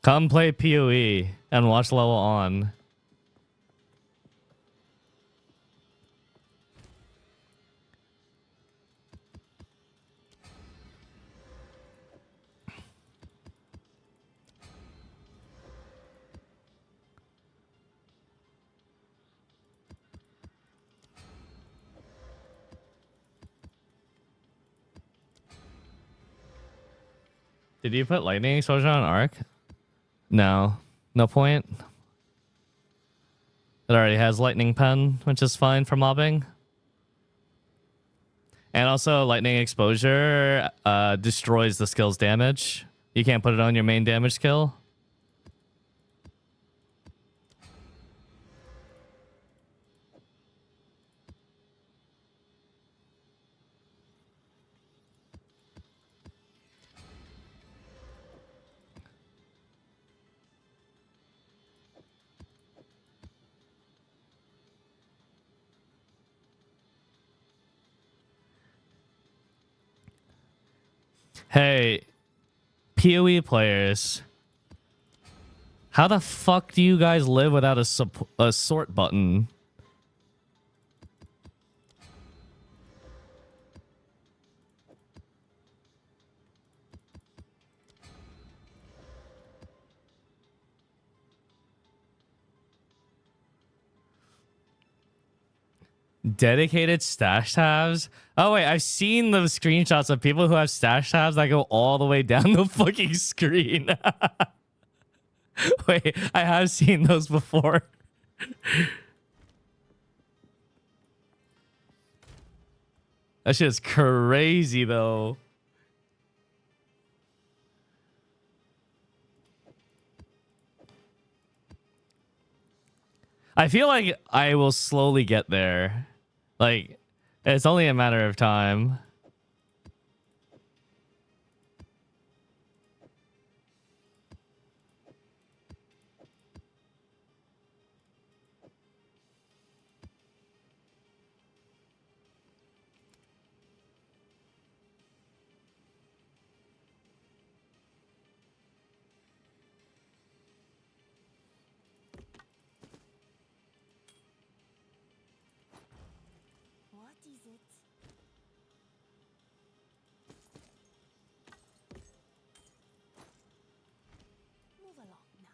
A: Come play PoE and watch level on. Did you put lightning exposure on Arc? No. No point. It already has lightning pen, which is fine for mobbing. And also lightning exposure destroys the skill's damage. You can't put it on your main damage skill. Hey, PoE players, how the fuck do you guys live without a sort button? Dedicated stash tabs? Oh wait, I've seen those screenshots of people who have stash tabs that go all the way down the fucking screen. Wait, I have seen those before. That shit's crazy though. I feel like I will slowly get there. Like, it's only a matter of time.
B: What is it? Move along now.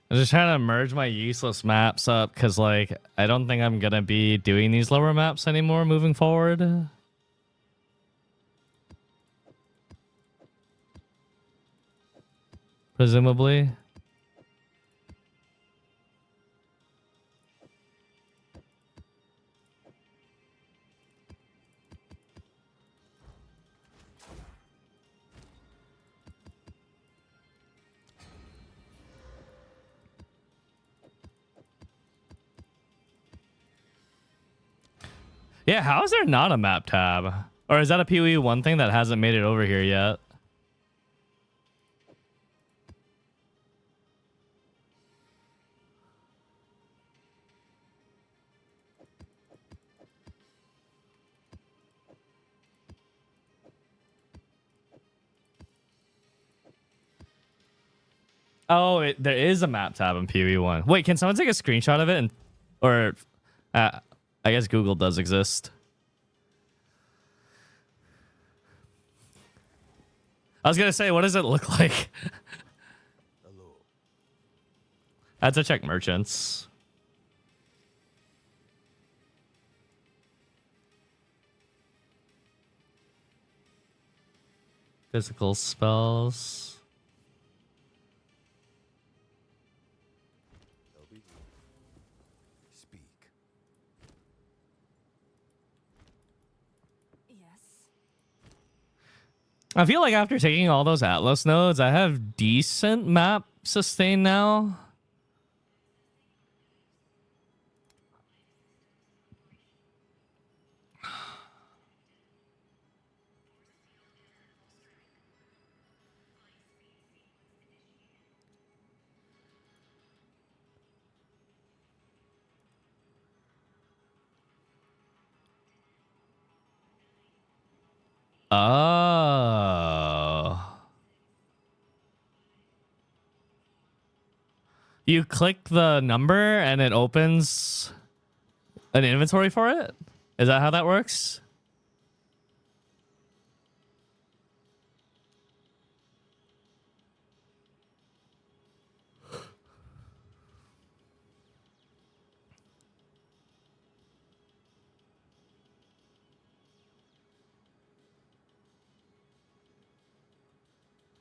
A: I'm just trying to merge my useless maps up because, like, I don't think I'm gonna be doing these lower maps anymore moving forward. Presumably. Yeah, how is there not a map tab? Or is that a PoE 1 thing that hasn't made it over here yet? Oh, there is a map tab in PoE 1. Wait, can someone take a screenshot of it? Or I guess Google does exist. I was going to say, what does it look like?
C: Hello.
A: I had to check merchants. Physical spells.
C: Speak.
B: Yes.
A: I feel like after taking all those Atlas nodes, I have decent map sustain now. Oh. You click the number and it opens an inventory for it? Is that how that works?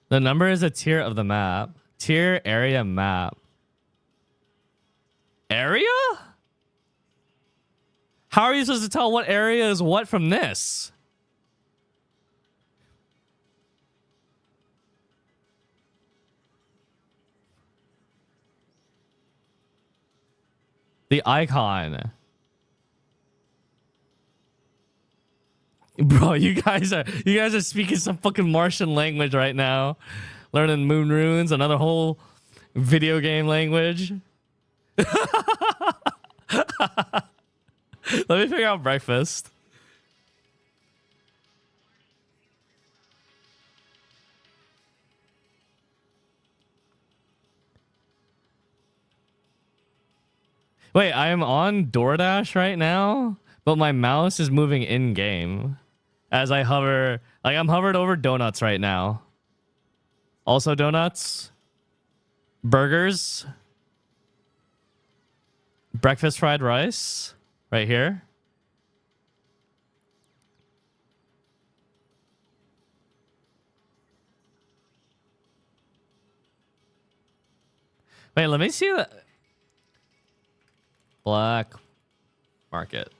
A: The number is a tier of the map. Tier area map. Area? How are you supposed to tell what area is what from this? The icon. Bro, you guys are speaking some fucking Martian language right now. Learning moon runes, another whole video game language. Let me figure out breakfast. Wait, I am on DoorDash right now, but my mouse is moving in game as I hover. Like I'm hovered over donuts right now. Also donuts, burgers, breakfast fried rice right here. Wait, let me see that. Black market.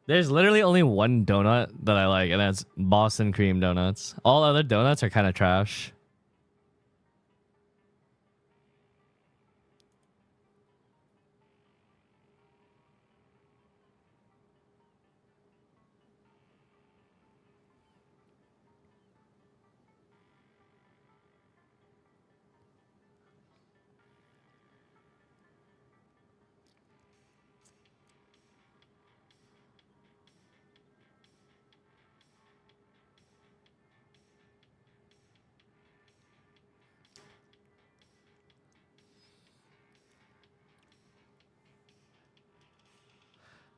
A: There's literally only one donut that I like, and that's Boston cream donuts. All other donuts are kind of trash.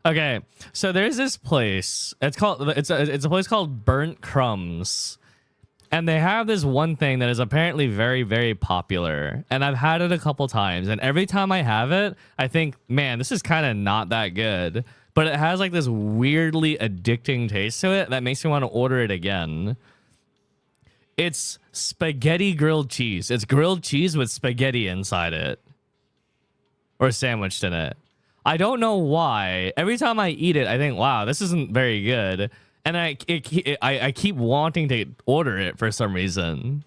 A: Okay, so there's this place. It's a place called Burnt Crumbs. And they have this one thing that is apparently very, very popular. And I've had it a couple times. And every time I have it, I think, man, this is kind of not that good. But it has like this weirdly addicting taste to it that makes me want to order it again. It's spaghetti grilled cheese. It's grilled cheese with spaghetti inside it. Or sandwiched in it. I don't know why. Every time I eat it, I think, wow, this isn't very good. And I keep wanting to order it for some reason.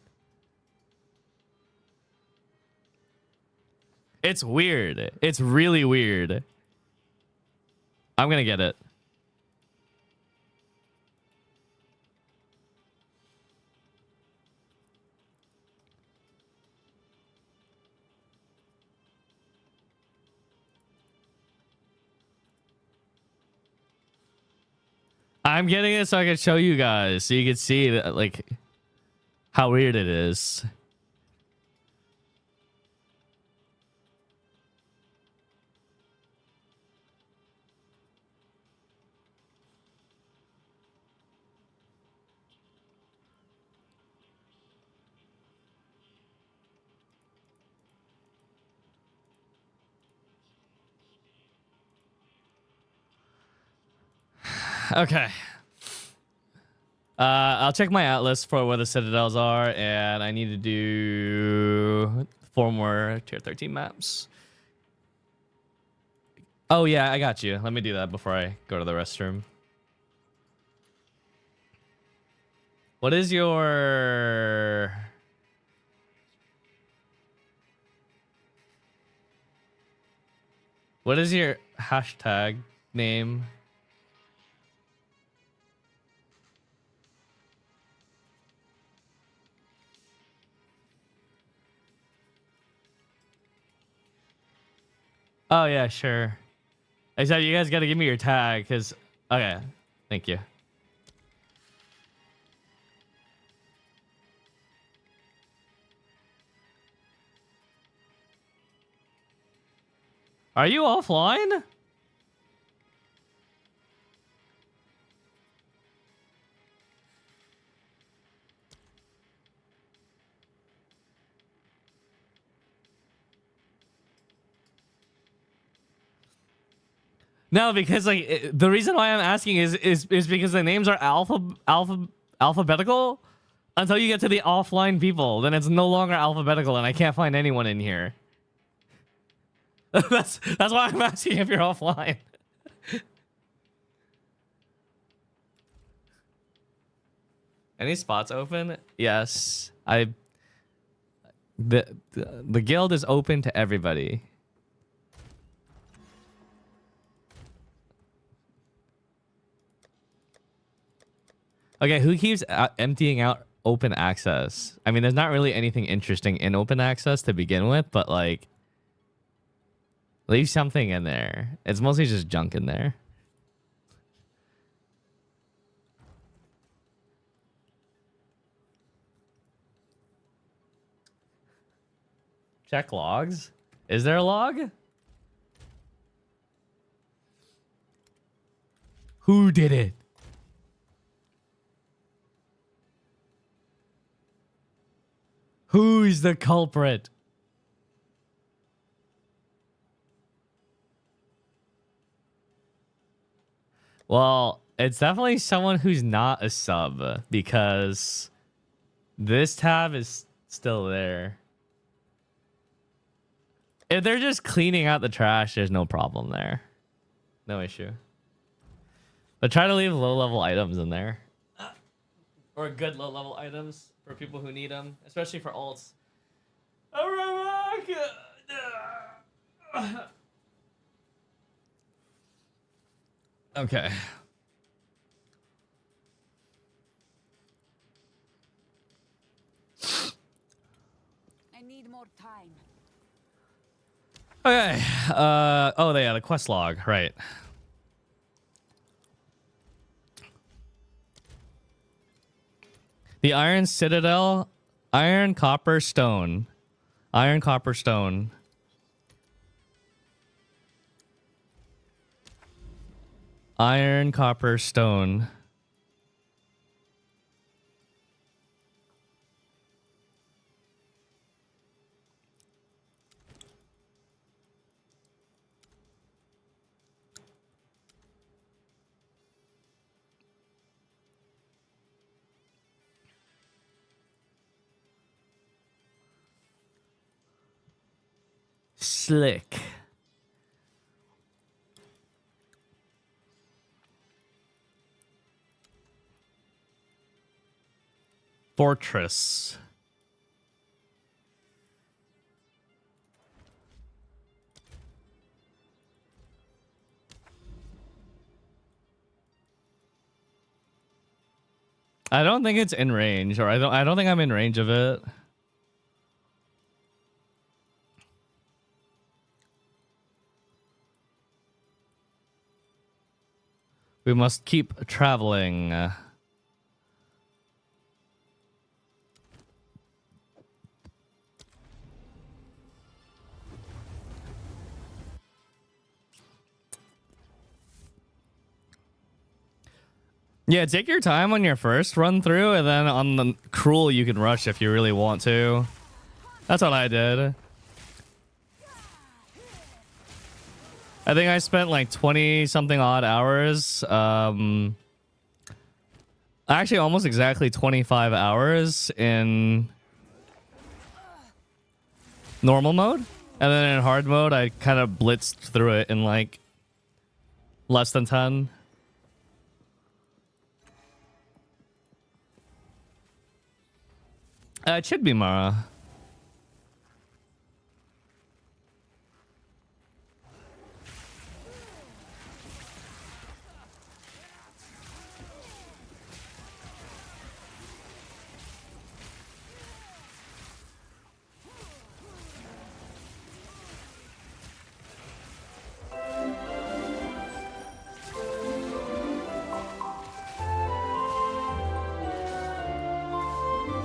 A: It's weird. It's really weird. I'm gonna get it. I'm getting it so I can show you guys, so you can see that, like, how weird it is. Okay. I'll check my atlas for where the citadels are, and I need to do 4 more tier 13 maps. Oh yeah, I got you. Let me do that before I go to the restroom. What is your... What is your hashtag name? Oh yeah, sure. I said you guys got to give me your tag, because... Okay, thank you. Are you offline? No, because like the reason why I'm asking is because the names are alphabetical until you get to the offline people. Then it's no longer alphabetical, and I can't find anyone in here. that's why I'm asking if you're offline. Any spots open? Yes, the guild is open to everybody. Okay, who keeps emptying out open access? I mean, there's not really anything interesting in open access to begin with, but like, leave something in there. It's mostly just junk in there. Check logs. Is there a log? Who did it? Who's the culprit? Well, it's definitely someone who's not a sub, because this tab is still there. If they're just cleaning out the trash, there's no problem there. No issue. But try to leave low-level items in there. Or good low-level items for people who need them, especially for alts. Okay.
B: I need more time.
A: Okay. Oh, yeah, the quest log, right. The Iron Citadel, Iron, Copper, Stone. Iron, Copper, Stone. Iron, copper, stone. Slick. Fortress. I don't think it's in range, or I don't think I'm in range of it. We must keep traveling. Yeah, take your time on your first run through, and then on the cruel you can rush if you really want to. That's what I did. I think I spent like 20 something odd hours. Actually almost exactly 25 hours in normal mode. And then in hard mode, I kind of blitzed through it in like less than 10. It should be Mara.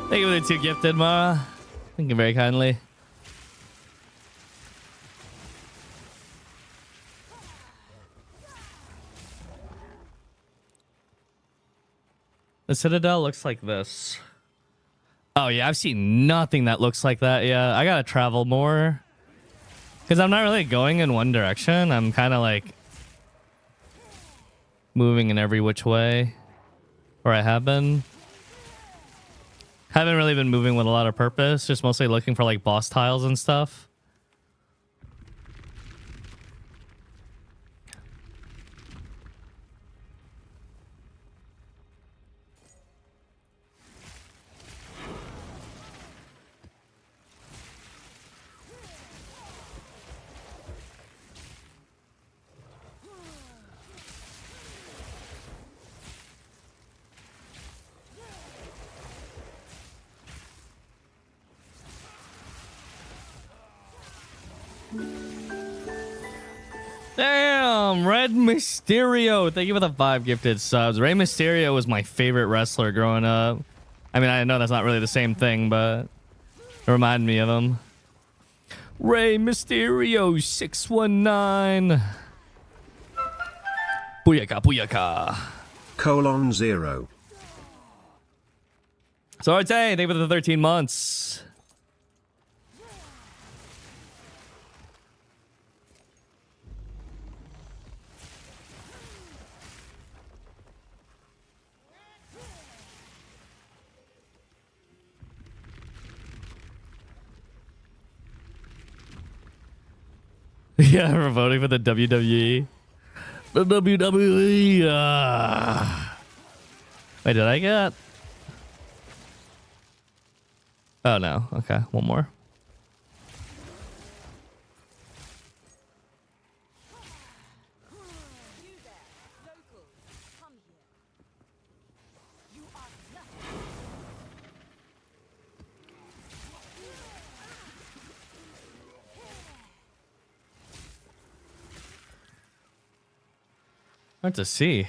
A: Thank you for the 2 gifted, Mara. Thank you very kindly. The Citadel looks like this. Oh, yeah, I've seen nothing that looks like that. Yeah, I gotta travel more. Because I'm not really going in one direction. I'm kind of like moving in every which way. Or I have been. Haven't really been moving with a lot of purpose. Just mostly looking for like boss tiles and stuff. Damn, Red Mysterio. Thank you for the 5 gifted subs. Rey Mysterio was my favorite wrestler growing up. I mean, I know that's not really the same thing, but it reminded me of him. Rey Mysterio 619. Booyaka, booyaka.
E: :0.
A: Sorte, thank you for the 13 months. Yeah, we're voting for the WWE. The WWE. Wait, did I get? Oh, no. Okay, one more.
B: You there, local. Come here. You are nothing.
A: Hard to see.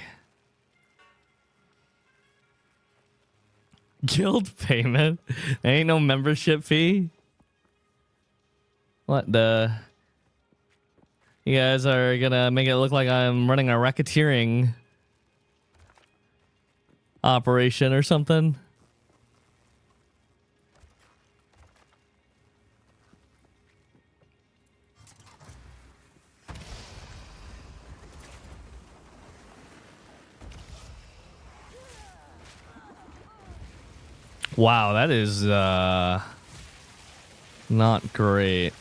A: Guild payment? There ain't no membership fee? What the? You guys are gonna make it look like I'm running a racketeering operation or something. Wow, that is not great.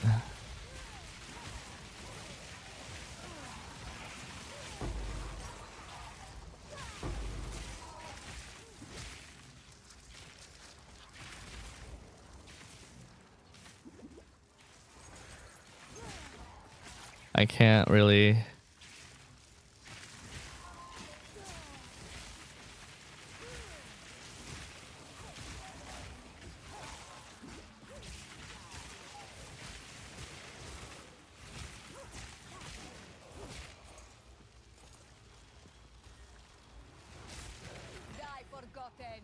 A: I can't really.
B: Die forgotten.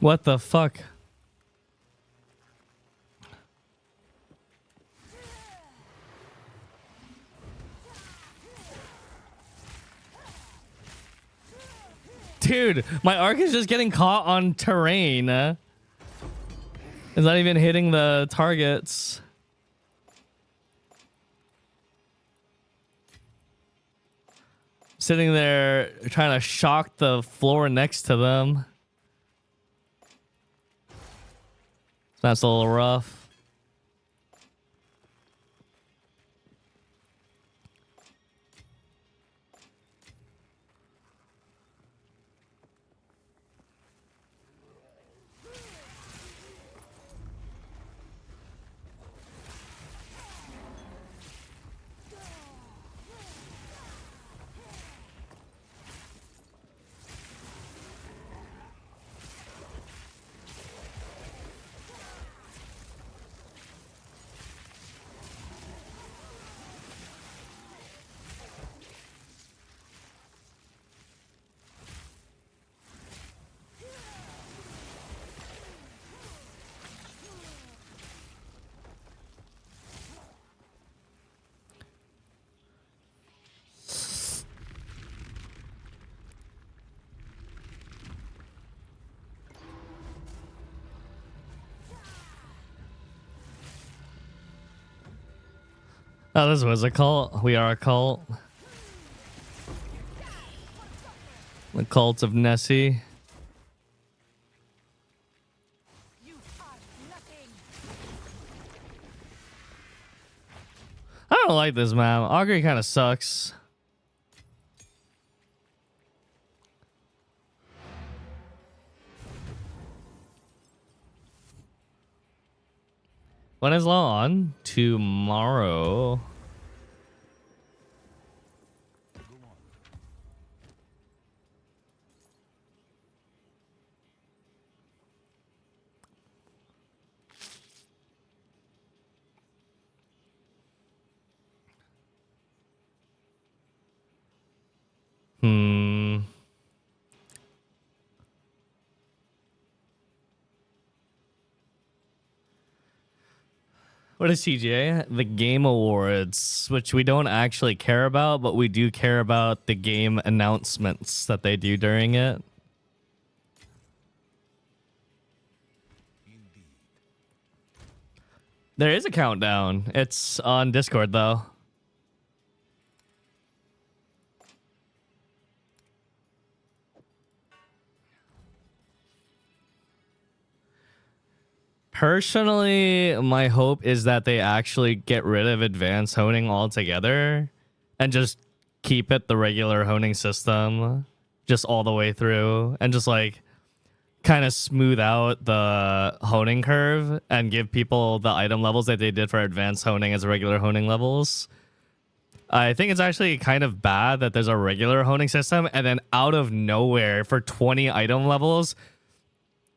A: What the fuck? Dude, my arc is just getting caught on terrain. It's not even hitting the targets. Sitting there trying to shock the floor next to them. That's a little rough. Oh, this was a cult. We are a cult. The cult of Nessie.
B: You are nothing.
A: I don't like this map. Augury kind of sucks. When is Law on? Tomorrow. Hmm. What is CJ? The Game Awards, which we don't actually care about, but we do care about the game announcements that they do during it. There is a countdown. It's on Discord, though. Personally, my hope is that they actually get rid of advanced honing altogether and just keep it the regular honing system just all the way through and just like kind of smooth out the honing curve and give people the item levels that they did for advanced honing as regular honing levels. I think it's actually kind of bad that there's a regular honing system and then out of nowhere for 20 item levels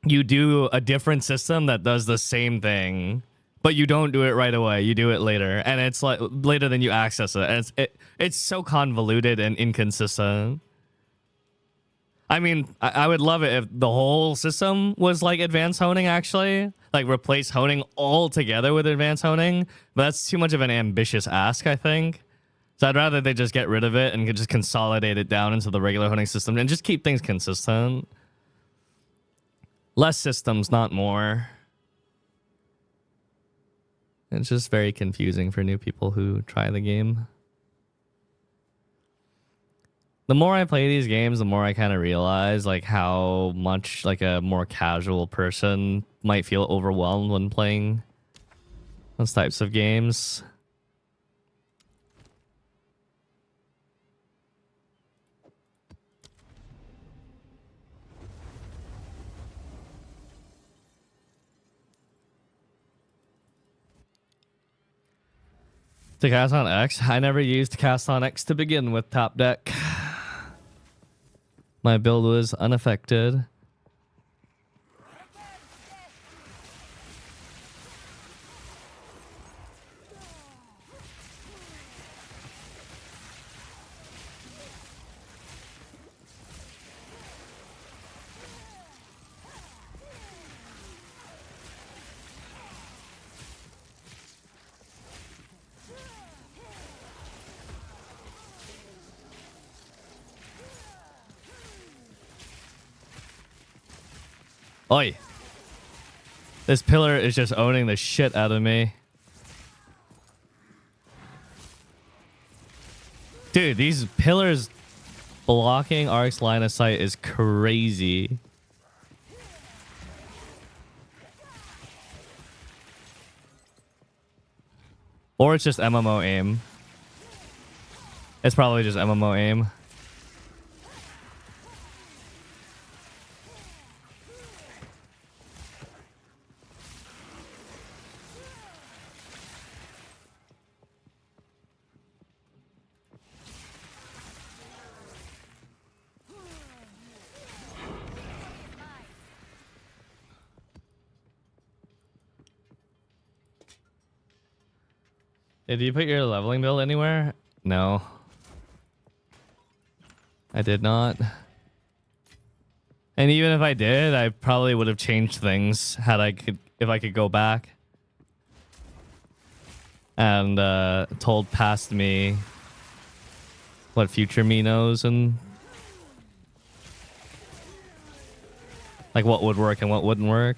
A: you do a different system that does the same thing, but you don't do it right away. You do it later, and it's like later than you access it. And it's so convoluted and inconsistent. I mean, I would love it if the whole system was like advanced honing, actually. Like replace honing altogether with advanced honing. But that's too much of an ambitious ask, I think. So I'd rather they just get rid of it and could just consolidate it down into the regular honing system and just keep things consistent. Less systems, not more. It's just very confusing for new people who try the game. The more I play these games, the more I kind of realize like how much like a more casual person might feel overwhelmed when playing those types of games. To cast on X, I never used cast on X to begin with top deck. My build was unaffected. Oi. This pillar is just owning the shit out of me. Dude, these pillars blocking Ark's line of sight is crazy. Or it's just MMO aim. It's probably just MMO aim. Did you put your leveling build anywhere? No. I did not. And even if I did, I probably would have changed things had I could, if I could go back and told past me what future me knows and like what would work and what wouldn't work.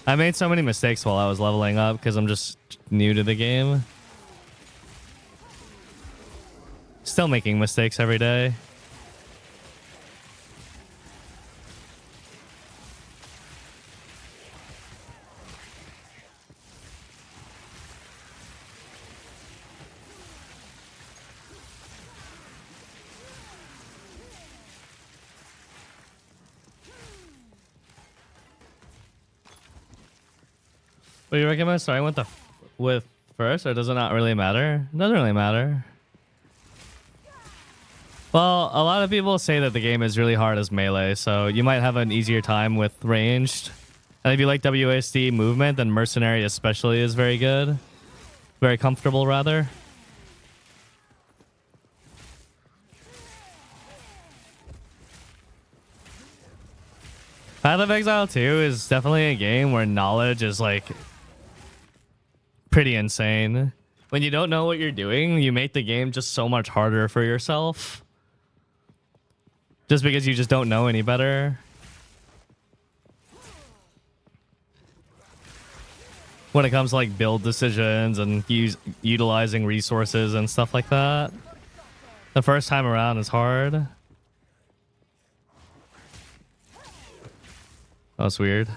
A: I made so many mistakes while I was leveling up because I'm just new to the game. Still making mistakes every day. What do you recommend starting with first, or does it not really matter? It doesn't really matter. Well, a lot of people say that the game is really hard as melee, so you might have an easier time with ranged. And if you like WASD movement, then Mercenary especially is very good. Very comfortable, rather. Path of Exile 2 is definitely a game where knowledge is like pretty insane. When you don't know what you're doing, you make the game just so much harder for yourself. Just because you just don't know any better. When it comes to like build decisions and utilizing resources and stuff like that. The first time around is hard. That's weird.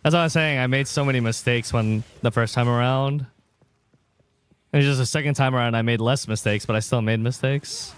A: That's what I was saying. I made so many mistakes when the first time around. And just the second time around, I made less mistakes, but I still made mistakes.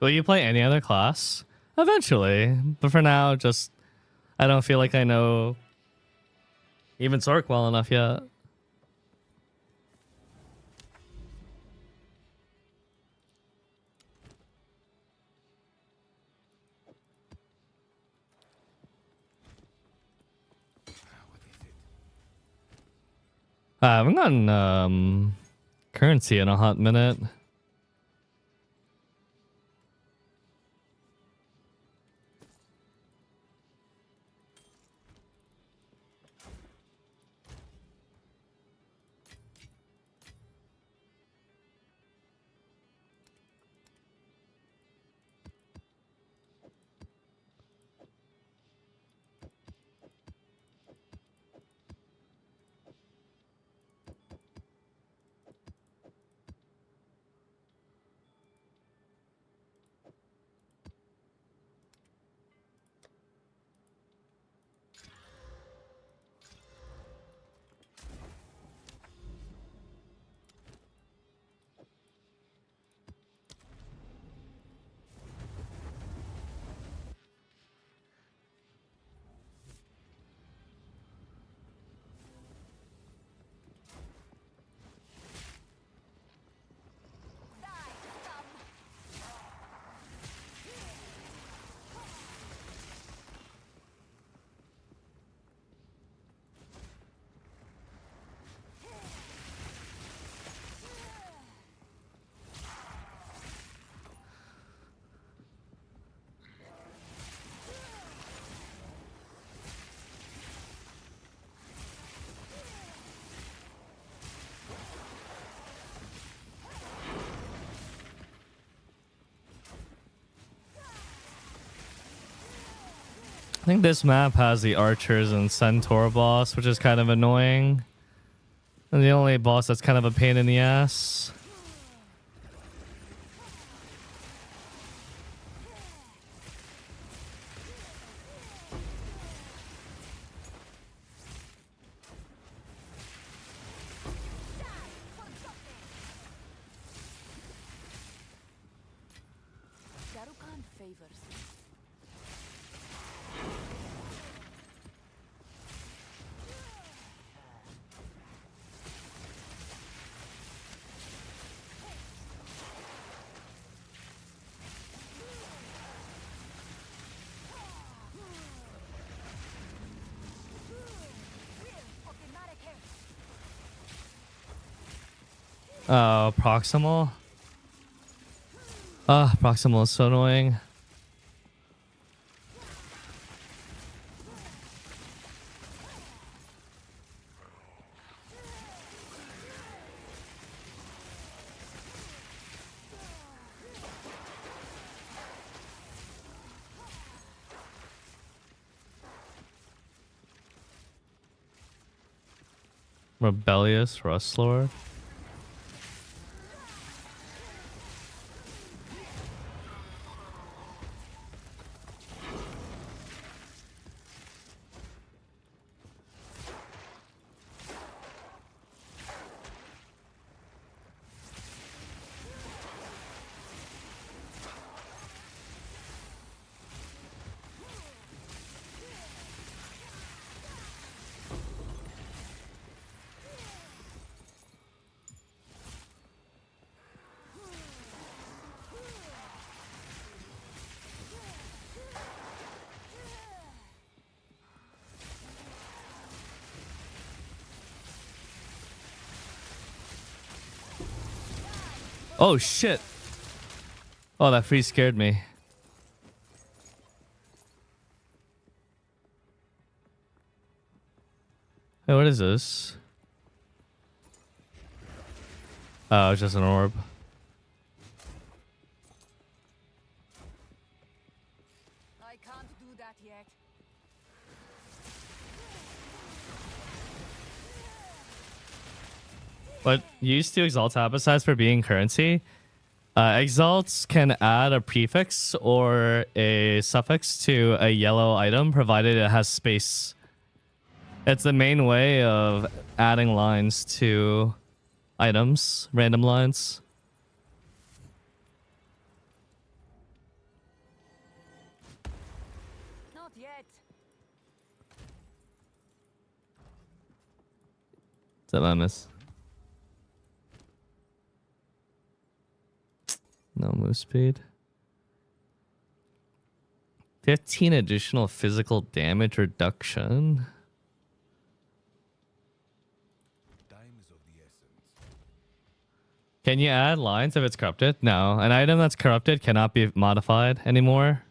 A: Will you play any other class? Eventually. But for now, just I don't feel like I know even Sork well enough yet.
C: What is it?
A: I haven't gotten currency in a hot minute. I think this map has the archers and centaur boss, which is kind of annoying. And the only boss that's kind of a pain in the ass.
B: Darukan favors.
A: Proximal. Proximal is so annoying. Rebellious Rustlord. Oh shit. Oh, that freeze scared me. Hey, what is this? Oh, it's just an orb.
B: I can't do that yet.
A: But used to exalt besides for being currency. Exalts can add a prefix or a suffix to a yellow item provided it has space. It's the main way of adding lines to items, random lines.
B: yet.
A: What's up, Mamis? No move speed. 15 additional physical damage reduction.
C: Time is of the essence.
A: Can you add lines if it's corrupted? No. An item that's corrupted cannot be modified anymore.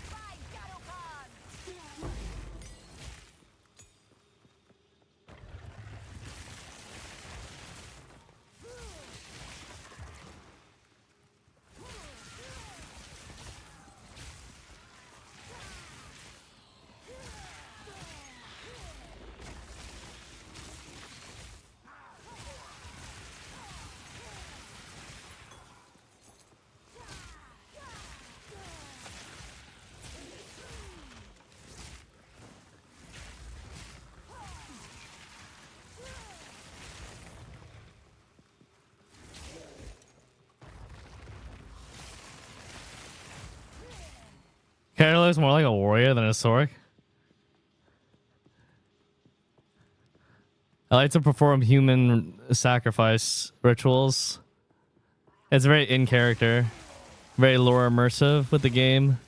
B: By Garokan!
A: Character looks more like a warrior than a sorc. I like to perform human sacrifice rituals. It's very in character, very lore immersive with the game.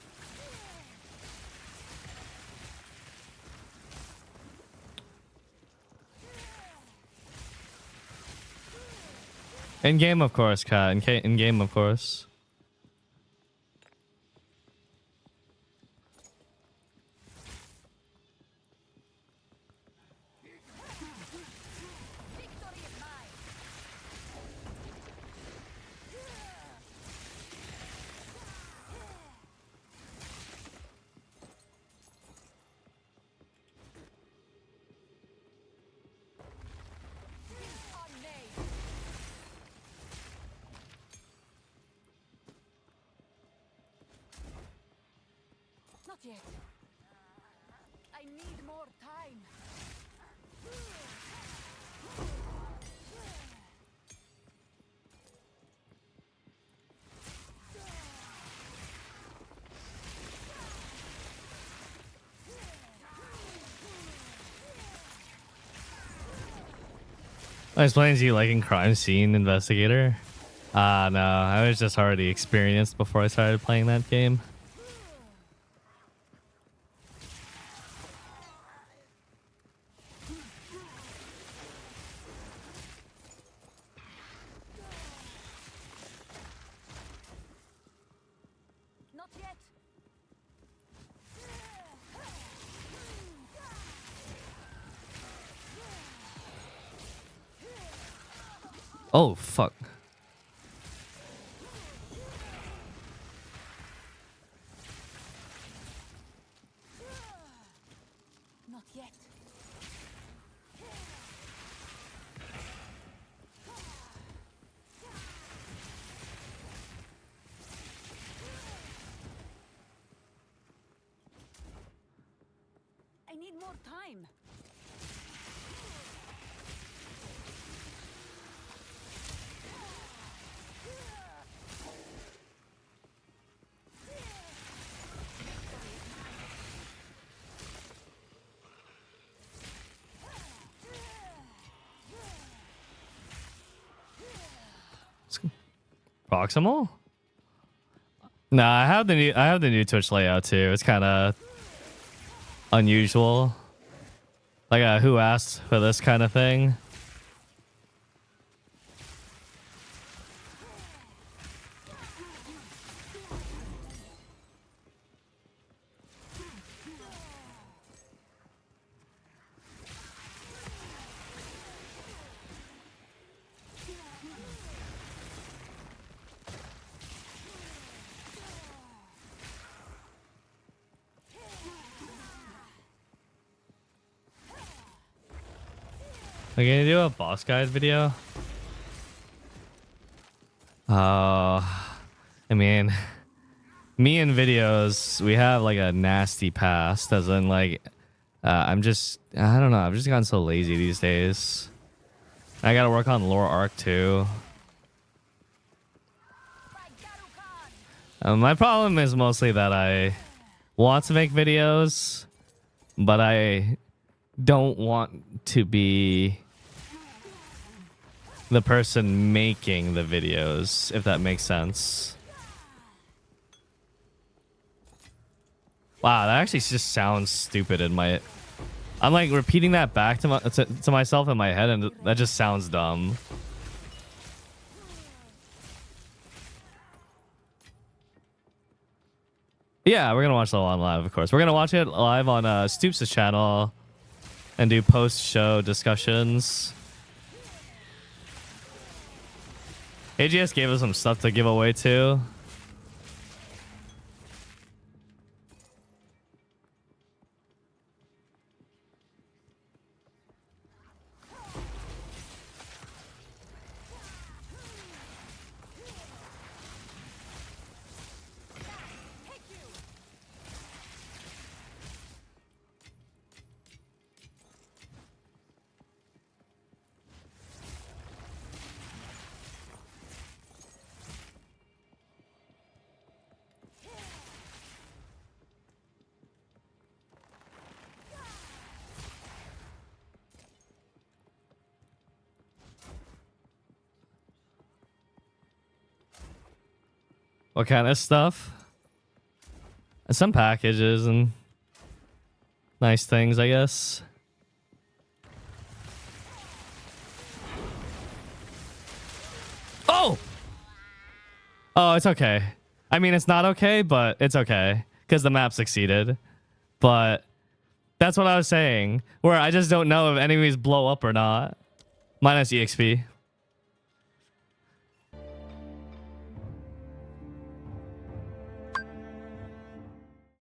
A: In game, of course, Kat. In game, of course.
B: Victory is mine! On me! Not yet. I need more time.
A: I explains you liking crime scene investigator. No, I was just already experienced before I started playing that game.
B: Not yet.
A: Oh, fuck.
B: Not yet. I need more time.
A: Proximal? Nah, I have the new Twitch layout too. It's kind of unusual. Like who asked for this kind of thing? We're gonna do a boss guide video. I mean, me and videos, we have like a nasty past, as in like, I don't know, I've just gotten so lazy these days. I gotta work on lore arc too. My problem is mostly that I want to make videos, but I don't want to be the person making the videos, if that makes sense. Wow, that actually just sounds stupid in my... I'm like repeating that back to myself in my head, and that just sounds dumb. Yeah, we're gonna watch the one live, of course. We're gonna watch it live on Stoops' channel and do post-show discussions. AGS gave us some stuff to give away too. What kind of stuff? Some packages and nice things, I guess. Oh! Oh, it's okay. I mean, it's not okay, but it's okay. Because the map succeeded. But that's what I was saying. Where I just don't know if enemies blow up or not. Minus EXP.